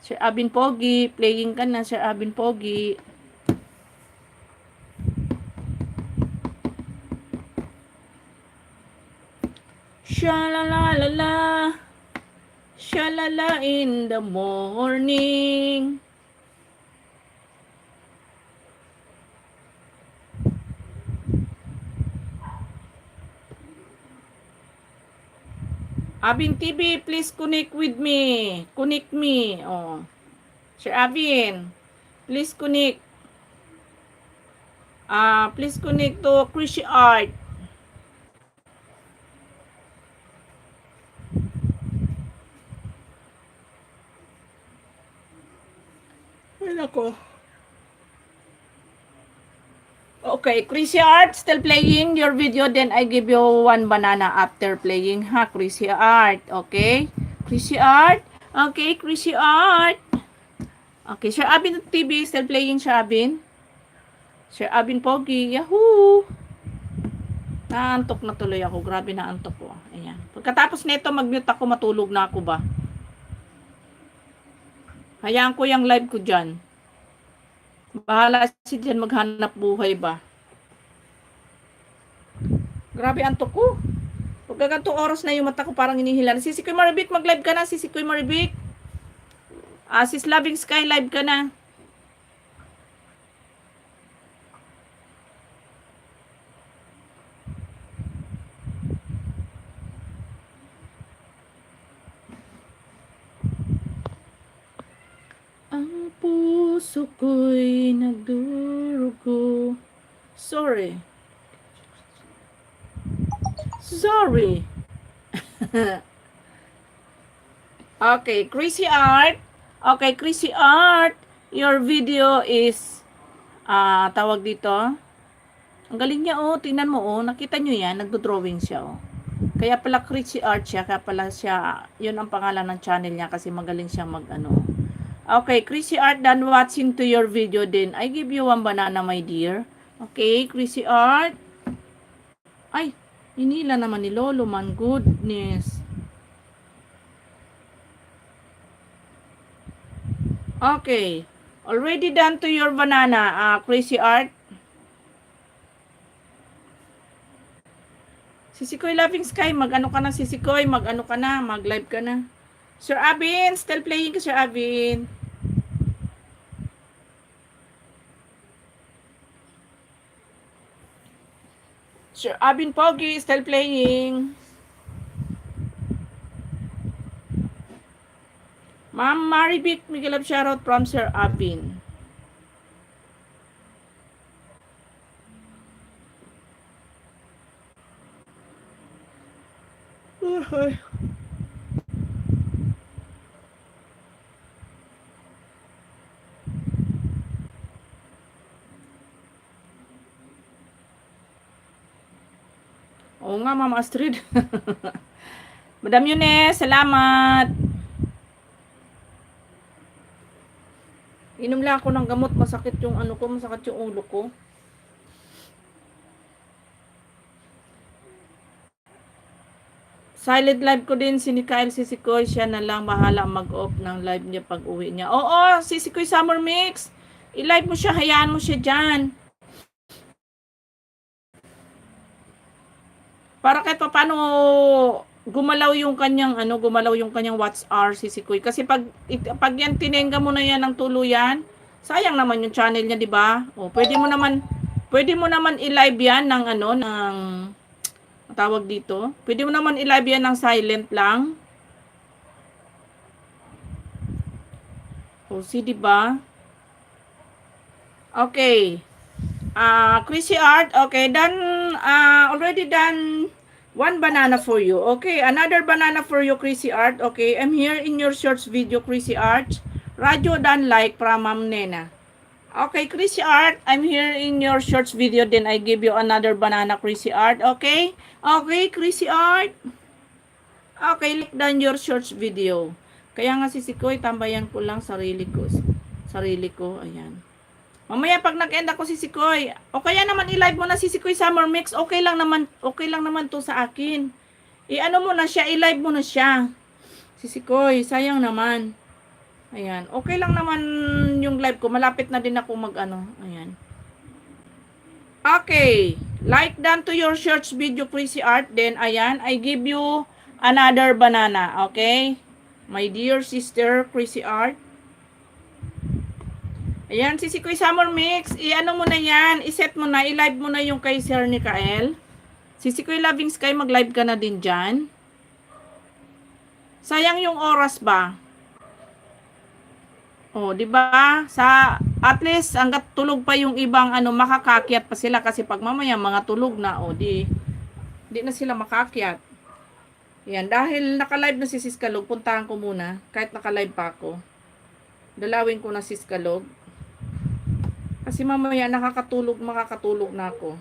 Sir Abin Pogi. Playing ka na, Sir Abin Pogi. Shalalala. Shalala in the morning. Abin TV, please connect with me. Connect me. Sir Abin, please connect. Please connect to Crazy Art. Ay, nako. Okay, Chrissy Art, still playing your video, then I give you one banana after playing, ha, Chrissy Art, okay? Chrissy Art, okay, Chrissy Art. Okay, Sir Abin TV, still playing, Sir Abin. Sir Abin Pogi, yahoo! Naantok na tuloy ako, grabe na antok ko. Ayan. Pagkatapos nito, mag-mute ako, matulog na ako ba? Hayaan ko yung live ko dyan. Bahala si dyan maghanap buhay ba. Grabe antok ko. Pagka ganito oras na yung mata ko parang inihilan. Sisi Koy Maribik, mag-live ka na. Sisi Koy Maribik. Sis Loving Sky, live ka na. Ang puso ko'y nagdurugo. Sorry. Sorry. Okay, Chrissy Art. Okay, Chrissy Art. Your video is, tawag dito. Ang galing niya, oh. Tingnan mo, oh. Nakita nyo yan. Nagdo-drawing siya, oh. Kaya pala Chrissy Art siya. Kaya pala siya, yun ang pangalan ng channel niya kasi magaling siya mag-ano. Okay, Chrissy Art, done watching to your video din. I give you one banana, my dear. Okay, Chrissy Art. Ay, hinila naman ni Lolo man. Goodness. Okay. Already done to your banana, Chrissy Art. Sisi Koy Loving Sky, mag-ano ka na, Sisi Koy, mag-ano ka na, mag-live ka na. Sir Abin, still playing ka, Sir Abin. Sir Abin Pogi, still playing. Ma'am Maribik, Miguel of shoutout from Sir Abin. Oo nga, Ma'am Astrid. Madam Yunes, salamat. Inom lang ako ng gamot, masakit yung ano ko, masakit yung ulo ko. Silent live ko din si Kyle Sisikoy, siya na lang bahala mag-off ng live niya pag uwi niya. Oo, Sisikoy Summer Mix. I-live mo siya, hayaan mo siya dyan. Para kahit paano gumalaw yung kanyang WhatsApp Sisikoy. Kasi pag yan tinengga mo na yan ng tuluyan, sayang naman yung channel niya, 'di ba? O pwede mo naman i-live yan ng tawag dito. Pwede mo naman i-live yan ng silent lang. O si, 'di ba? Okay. Chrissy Art, okay, already done one banana for you. Okay, another banana for you, Chrissy Art. Okay, I'm here in your shorts video, Chrissy Art. Radyo done like from Ma'am Nena. Okay, Chrissy Art, I'm here in your shorts video, then I give you another banana, Chrissy Art. Okay? Okay, Chrissy Art. Okay, like done your shorts video. Kaya nga Sisikoy, tambayan ko lang sarili ko, ayan. Mamaya pag nag-end ako Sisikoy, o kaya naman i-live mo na Sisikoy Summer Mix, okay lang naman to sa akin. I-ano mo na siya, i-live mo na siya. Sisikoy, sayang naman. Ayan, okay lang naman yung live ko, malapit na din ako mag-ano, ayan. Okay, like done to your shorts video, Chrissy Art, then ayan, I give you another banana, okay? My dear sister, Chrissy Art. Ayan, Sisikoy Summer Mix, i-ano mo na yan, i-set mo na, i-live mo na yung kay Sir Nikael. Sisikoy Loving Sky, mag-live ka na din dyan. Sayang yung oras ba? O, di ba? At least, hanggat tulog pa yung ibang, makakakyat pa sila kasi pag mamaya mga tulog na, di na sila makakyat. Yan, dahil naka-live na si Siskalog, puntahan ko muna, kahit naka-live pa ako. Dalawin ko na Siskalog. Kasi mamaya makakatulog na ako.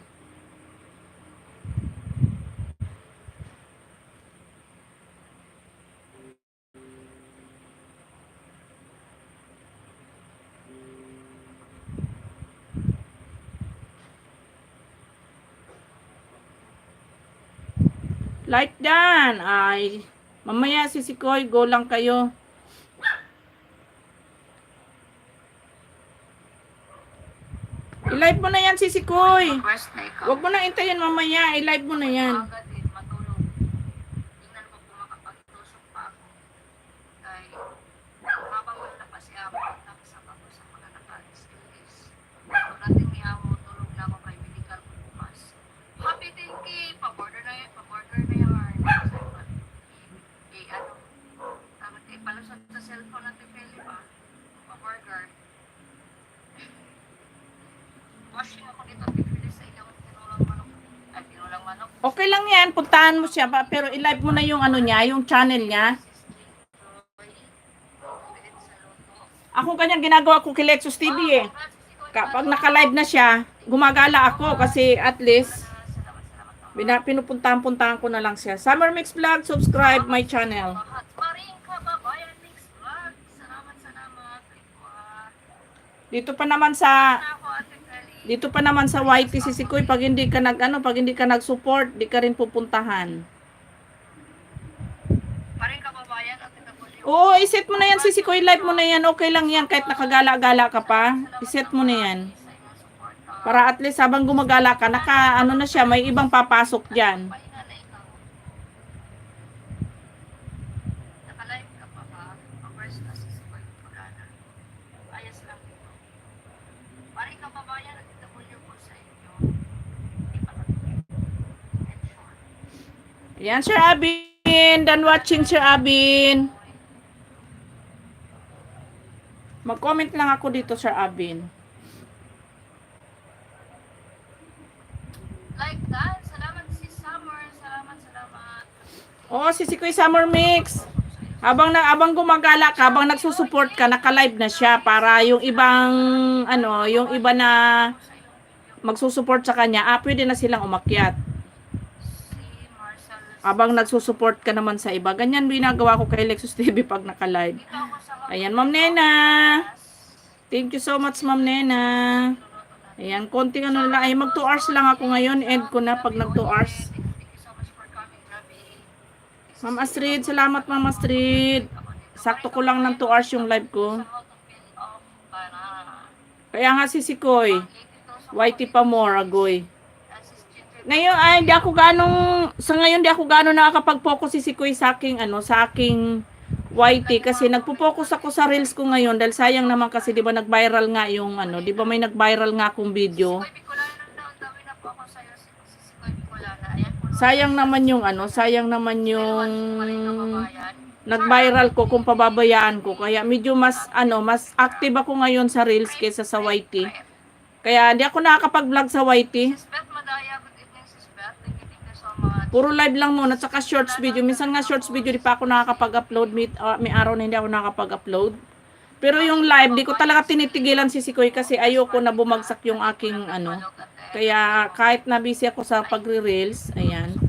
Like dan. Ay, mamaya sisikoy, go lang kayo. I-live mo na yan, sisikoy. Huwag mo na intayin mamaya. I-live mo na yan. Okay lang yan, puntahan mo siya, pero i-live mo na yung ano niya, yung channel niya. Ako ganyan ginagawa ko kay Lexus TV eh. Kapag naka-live na siya, gumagala ako kasi at least pinupuntahan ko na lang siya. Summer Mix Vlog, subscribe my channel. Dito pa naman sa YT Sisikoy, pag hindi ka nag-support, di ka rin pupuntahan. Oo, iset mo na yan Sisikoy, live mo na yan, okay lang yan kahit nakagala-gala ka pa. Iset mo na yan. Para at least habang gumagala ka, ano na siya, may ibang papasok diyan. Yan, Sir Abin. Done watching, Sir Abin. Mag-comment lang ako dito, Sir Abin. Like that. Salamat si Summer. Salamat. Oo, Sisikoy Summer Mix. Habang gumagala ka, habang nagsusupport ka, naka-live na siya para yung ibang, yung iba na magsusupport sa kanya, pwede na silang umakyat. Habang nagsusupport ka naman sa iba. Ganyan binagawa ko kay Lexus TV pag naka-live. Ayan, Ma'am Nena. Thank you so much, Ma'am Nena. Ayan, konting lang. Ay, mag 2 hours lang ako ngayon. End ko na pag nag 2 hours. Ma'am Astrid, salamat Ma'am Astrid. Sakto ko lang ng 2 hours yung live ko. Kaya nga Sisikoy. YT pa more, agoy. Ngayon ay sa ngayon di ako gaano nakakapag-focus Sisikoy sa aking YT kasi nagpo-focus ako sa reels ko ngayon dahil sayang naman kasi 'di ba nag-viral nga yung 'di ba may nag-viral nga akong video. Sayang naman yung nag-viral ko kung pababayaan ko kaya medyo mas active ako ngayon sa reels kaysa sa YT. Kaya hindi ako nakakapag-vlog sa YT. Puro live lang muna, tsaka shorts video. Minsan nga shorts video, di pa ako nakakapag-upload. May araw na hindi ako nakakapag-upload. Pero yung live, di ko talaga tinitigilan Sisikoy kasi ayoko na bumagsak yung aking Kaya kahit na busy ako sa pagre-reels, ayan,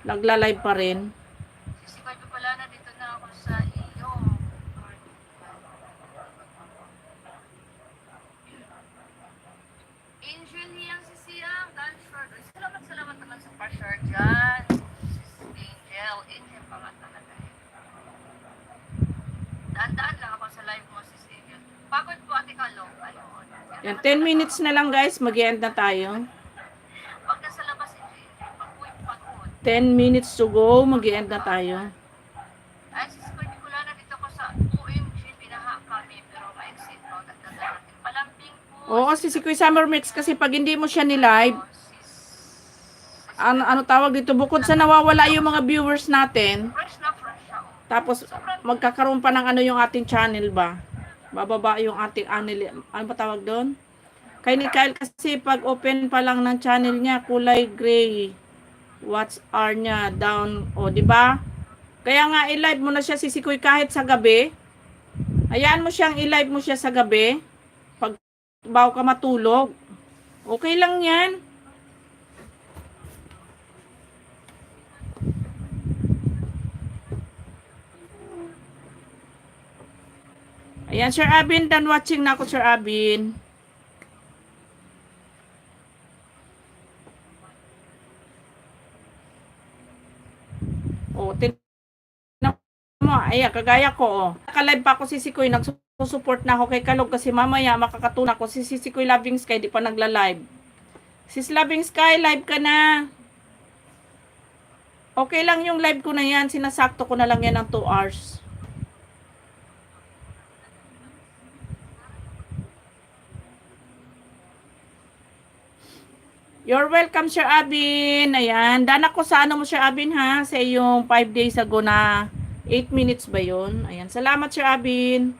nagla-live pa rin. Sisikoy pa pala na dito na ako sa iyo. Angel yang sisiyang, dan short. Salamat naman sa pa-short dyan. Angel pa nga talaga. Daan-daan lang ako sa live mo, sis Angel. Pagod po, Ate Kalong. Yan, 10 minutes na lang guys, mag-end na tayo. Pag nasa labas, pagod. 10 minutes to go, mag-end na tayo. Ay, sis ko, hindi ko lang na dito ko sa OMG, pinaha kami, pero ma-exit no, nagdadarating palambing po. Oo, Sisikoy Summer Mix, kasi pag hindi mo siya ni-live, ano tawag dito, bukod sa nawawala yung mga viewers natin, tapos magkakaroon pa ng yung ating channel ba? Bababa yung ating ano ba tawag doon? Kay ni Kyle kasi pag open pa lang ng channel niya, kulay gray. What's R niya? Down. O, di ba? Kaya nga i-live mo na siya Sisikoy kahit sa gabi. Hayaan mo siyang i-live mo siya sa gabi. Pag bago ka matulog. Okay lang yan. Ayan, Sir Abin, done watching na ako, Sir Abin. O, mo, ayan, kagaya ko, oh. Naka-live pa ako si Sikoy, nagsusupport na ako kay Kalog kasi mamaya makakatuna ko si Sikoy Loving Sky, di pa nagla-live. Sis Loving Sky, live ka na. Okay lang yung live ko na yan, sinasakto ko na lang yan ng 2 hours. You're welcome, Sir Abin. Ayan, dana ko sa ano mo, Sir Abin, ha? Sa yung 5 days ago na 8 minutes ba yun? Ayan, salamat, Sir Abin.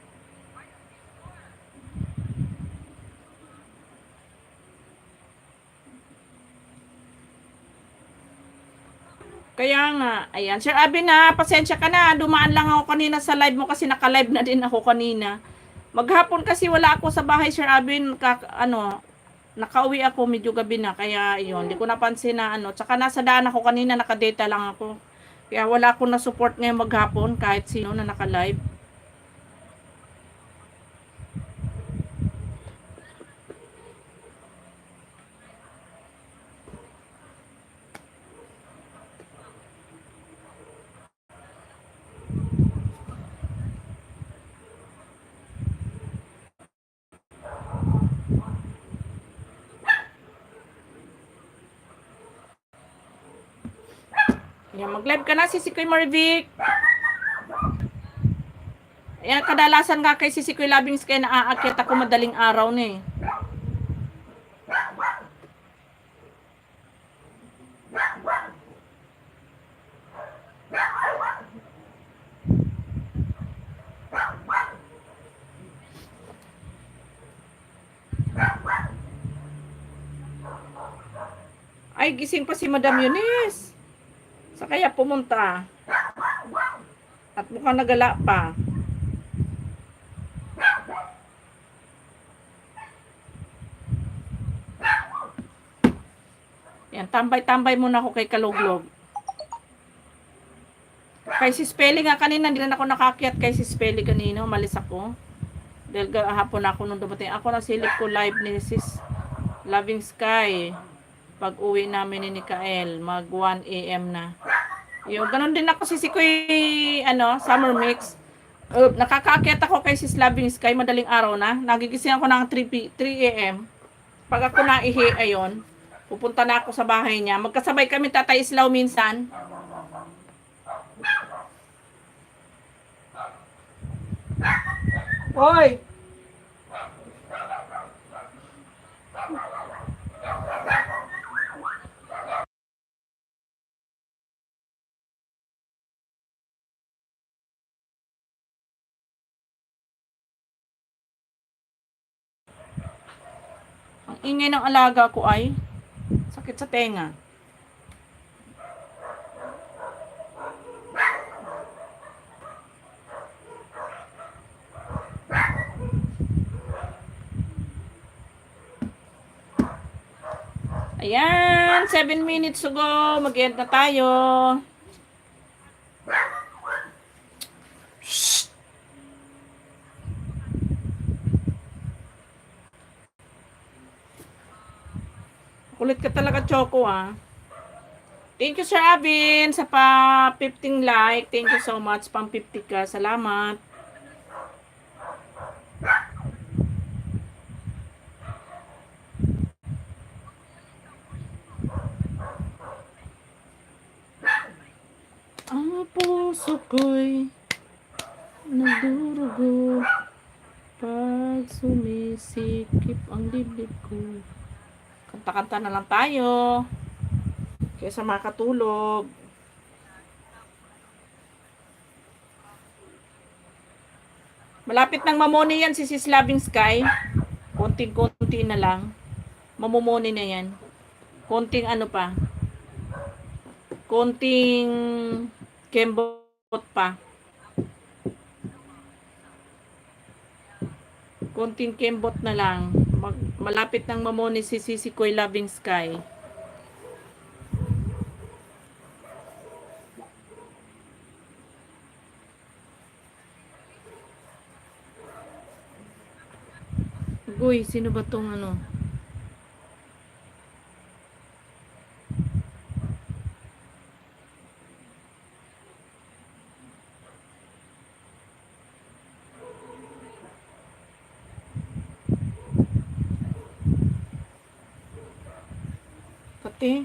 Kaya nga, ayan. Sir Abin, ha, pasensya ka na. Dumaan lang ako kanina sa live mo kasi naka-live na din ako kanina. Maghapon kasi wala ako sa bahay, Sir Abin. Nakauwi ako medyo gabi na. Kaya yun, hindi ko napansin na ano. Tsaka nasa daan ako kanina, nakadata lang ako. Kaya wala akong na-support ngayon maghapon kahit sino na naka-live. Ayan, mag-live ka na si Sikoy Marvic. Ayan, kadalasan nga kay si Sikoy Loving Sky na aakyat ako madaling araw na eh. Ay, gising pa si Madam Eunice. Sa kaya pumunta. At mukhang nagala pa. Yan, tambay-tambay muna ako kay Kaluglog. Kay si Spelling nga kanina, hindi na ako nakakyat kay si Spelling kanina. Umalis ako. Dahil hapon ako nung dumating. Ako nasilip ko live ni Sis Loving Sky. Pag uwi namin ni Kael, mag 1 AM na. Yung ganun din ako si Sikoy, Summer Mix. Nakakaakyat ako kay Sis Loving Sky, madaling araw na. Nagigising ako ng 3 AM. Pag ako naihi, ayon, pupunta na ako sa bahay niya. Magkasabay kami Tatay Islaw minsan. Hoy! Ang ingay ng alaga ko ay sakit sa tenga. Ayan, 7 minutes to go. Mag-end na tayo. Shh. Kulit ka talaga, Choco, ah. Thank you, Sir Abin, sa pa 15 like. Thank you so much. Pang 50 ka. Salamat. Ang puso ko'y nagdurugo pag sumisikip ang dibdib ko. Kanta-kanta na lang tayo kaysa makatulog. Malapit nang mamoni yan si Sis Loving Sky. Konting-konti na lang. Mamumoni na yan. Konting ano pa. Konting kembot pa. Konting kembot na lang. Malapit ng mamoni si Sisikoy Loving Sky. Guy, sino ba tong ano? Pati.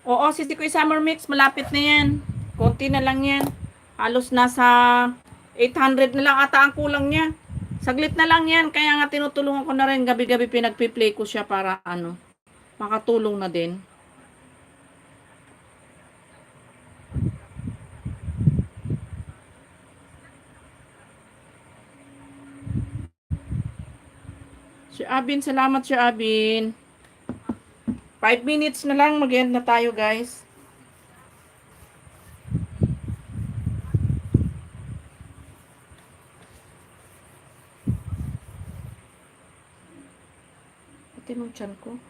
Oo, Sisikoy Summer Mix, malapit na yan. Konti na lang yan. Halos nasa 800 na lang ata ang kulang niya. Saglit na lang yan. Kaya nga tinutulungan ko na rin. Gabi-gabi pinagpi-play ko siya para ano, makatulong na din. Sir Abin, salamat Sir Abin. 5 minutes na lang, mag-end na tayo guys. Ito yung tiyan ko.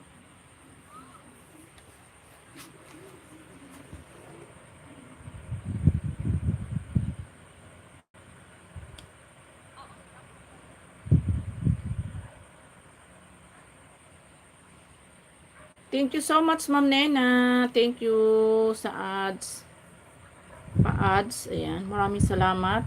Thank you so much, Ma'am Nena. Thank you sa ads. Pa-ads. Ayan. Maraming salamat.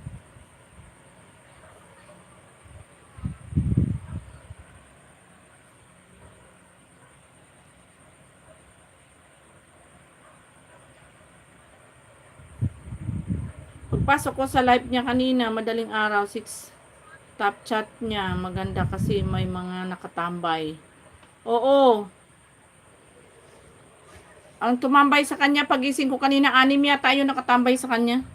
Pagpasok ko sa live niya kanina, madaling araw, 6 top chat niya. Maganda kasi may mga nakatambay. Oo. Ang tumambay sa kanya, pagising ko kanina, 6 yata yung nakatambay sa kanya.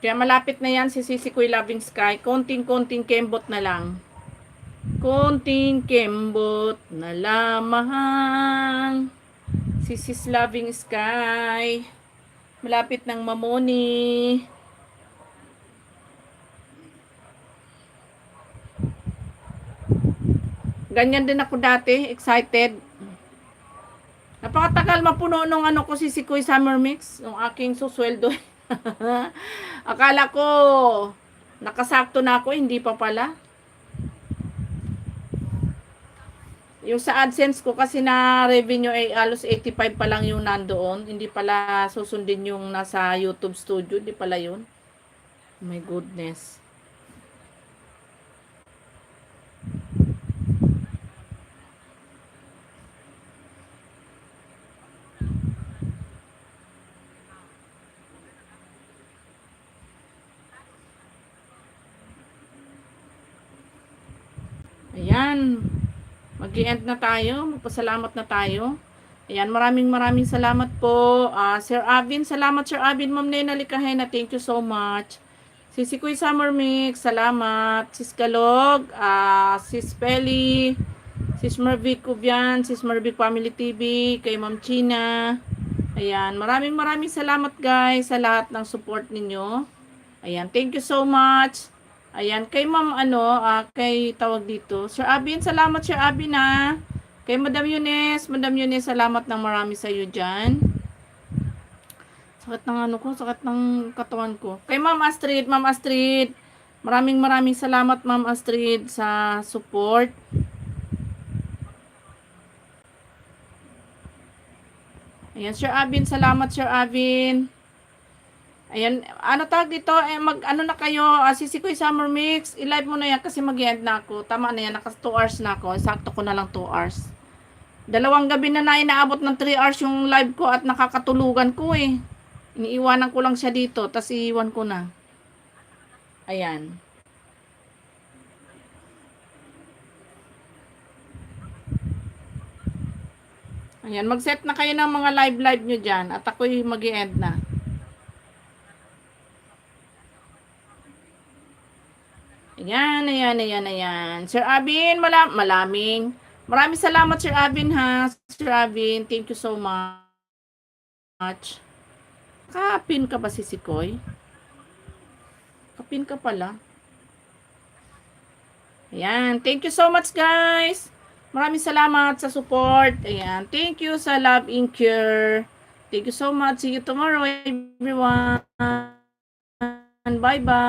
Kaya malapit na yan si Sisikoy Loving Sky. Konting-konting kembot na lang. Konting kembot na lamang. Sisis Loving Sky. Malapit ng mamoni. Ganyan din ako dati, excited. Napakatagal mapuno nung ano ko si Sikoy Summer Mix, yung aking susweldo. Akala ko nakasakto na ako, hindi pa pala. Yung sa AdSense ko kasi na revenue ay alos 85 pa lang yung nandoon, hindi pala susundin yung nasa YouTube Studio, hindi pala yun. Oh my goodness. Ayan. Mag-i-end na tayo. Magpasalamat na tayo. Ayan. Maraming salamat po. Sir Avin. Salamat Sir Avin. Ma'am Nena Likahena. Thank you so much. Sisikoy Summer Mix. Salamat. Sis Galog. Sis Peli. Sis Mervic Kubian. Sis Mervic Family TV. Kay Ma'am China. Ayan. Maraming salamat guys sa lahat ng support ninyo. Ayan. Thank you so much. Ayan, kay ma'am kay tawag dito. Sir Abin, salamat Sir Abin Kay Madam Yunes, salamat ng marami sa iyo diyan. Sakit ng sakit ng katawan ko. Kay Ma'am Astrid, maraming salamat Ma'am Astrid sa support. Ayan, Sir Abin, salamat Sir Abin. Ayan, tawag dito, na kayo, Sisikoy Summer Mix, i-live mo na yan kasi mag-end na ako. Tama na yan, naka 2 hours na ako. Sakto ko na lang 2 hours. 2 gabi na inaabot ng 3 hours yung live ko at nakakatulugan ko eh. Iniiwanan ko lang siya dito, tas iiwan ko na. Ayan. Ayan, mag-set na kayo ng mga live nyo dyan at ako'y mag-end na. Ayan. Sir Abin, maraming salamat, Sir Abin, ha. Sir Abin, thank you so much. Kapin ka ba, Sisikoy? Kapin ka pala. Ayan, thank you so much, guys. Maraming salamat sa support. Ayan, thank you sa Love in Cure. Thank you so much. See you tomorrow, everyone. Bye-bye.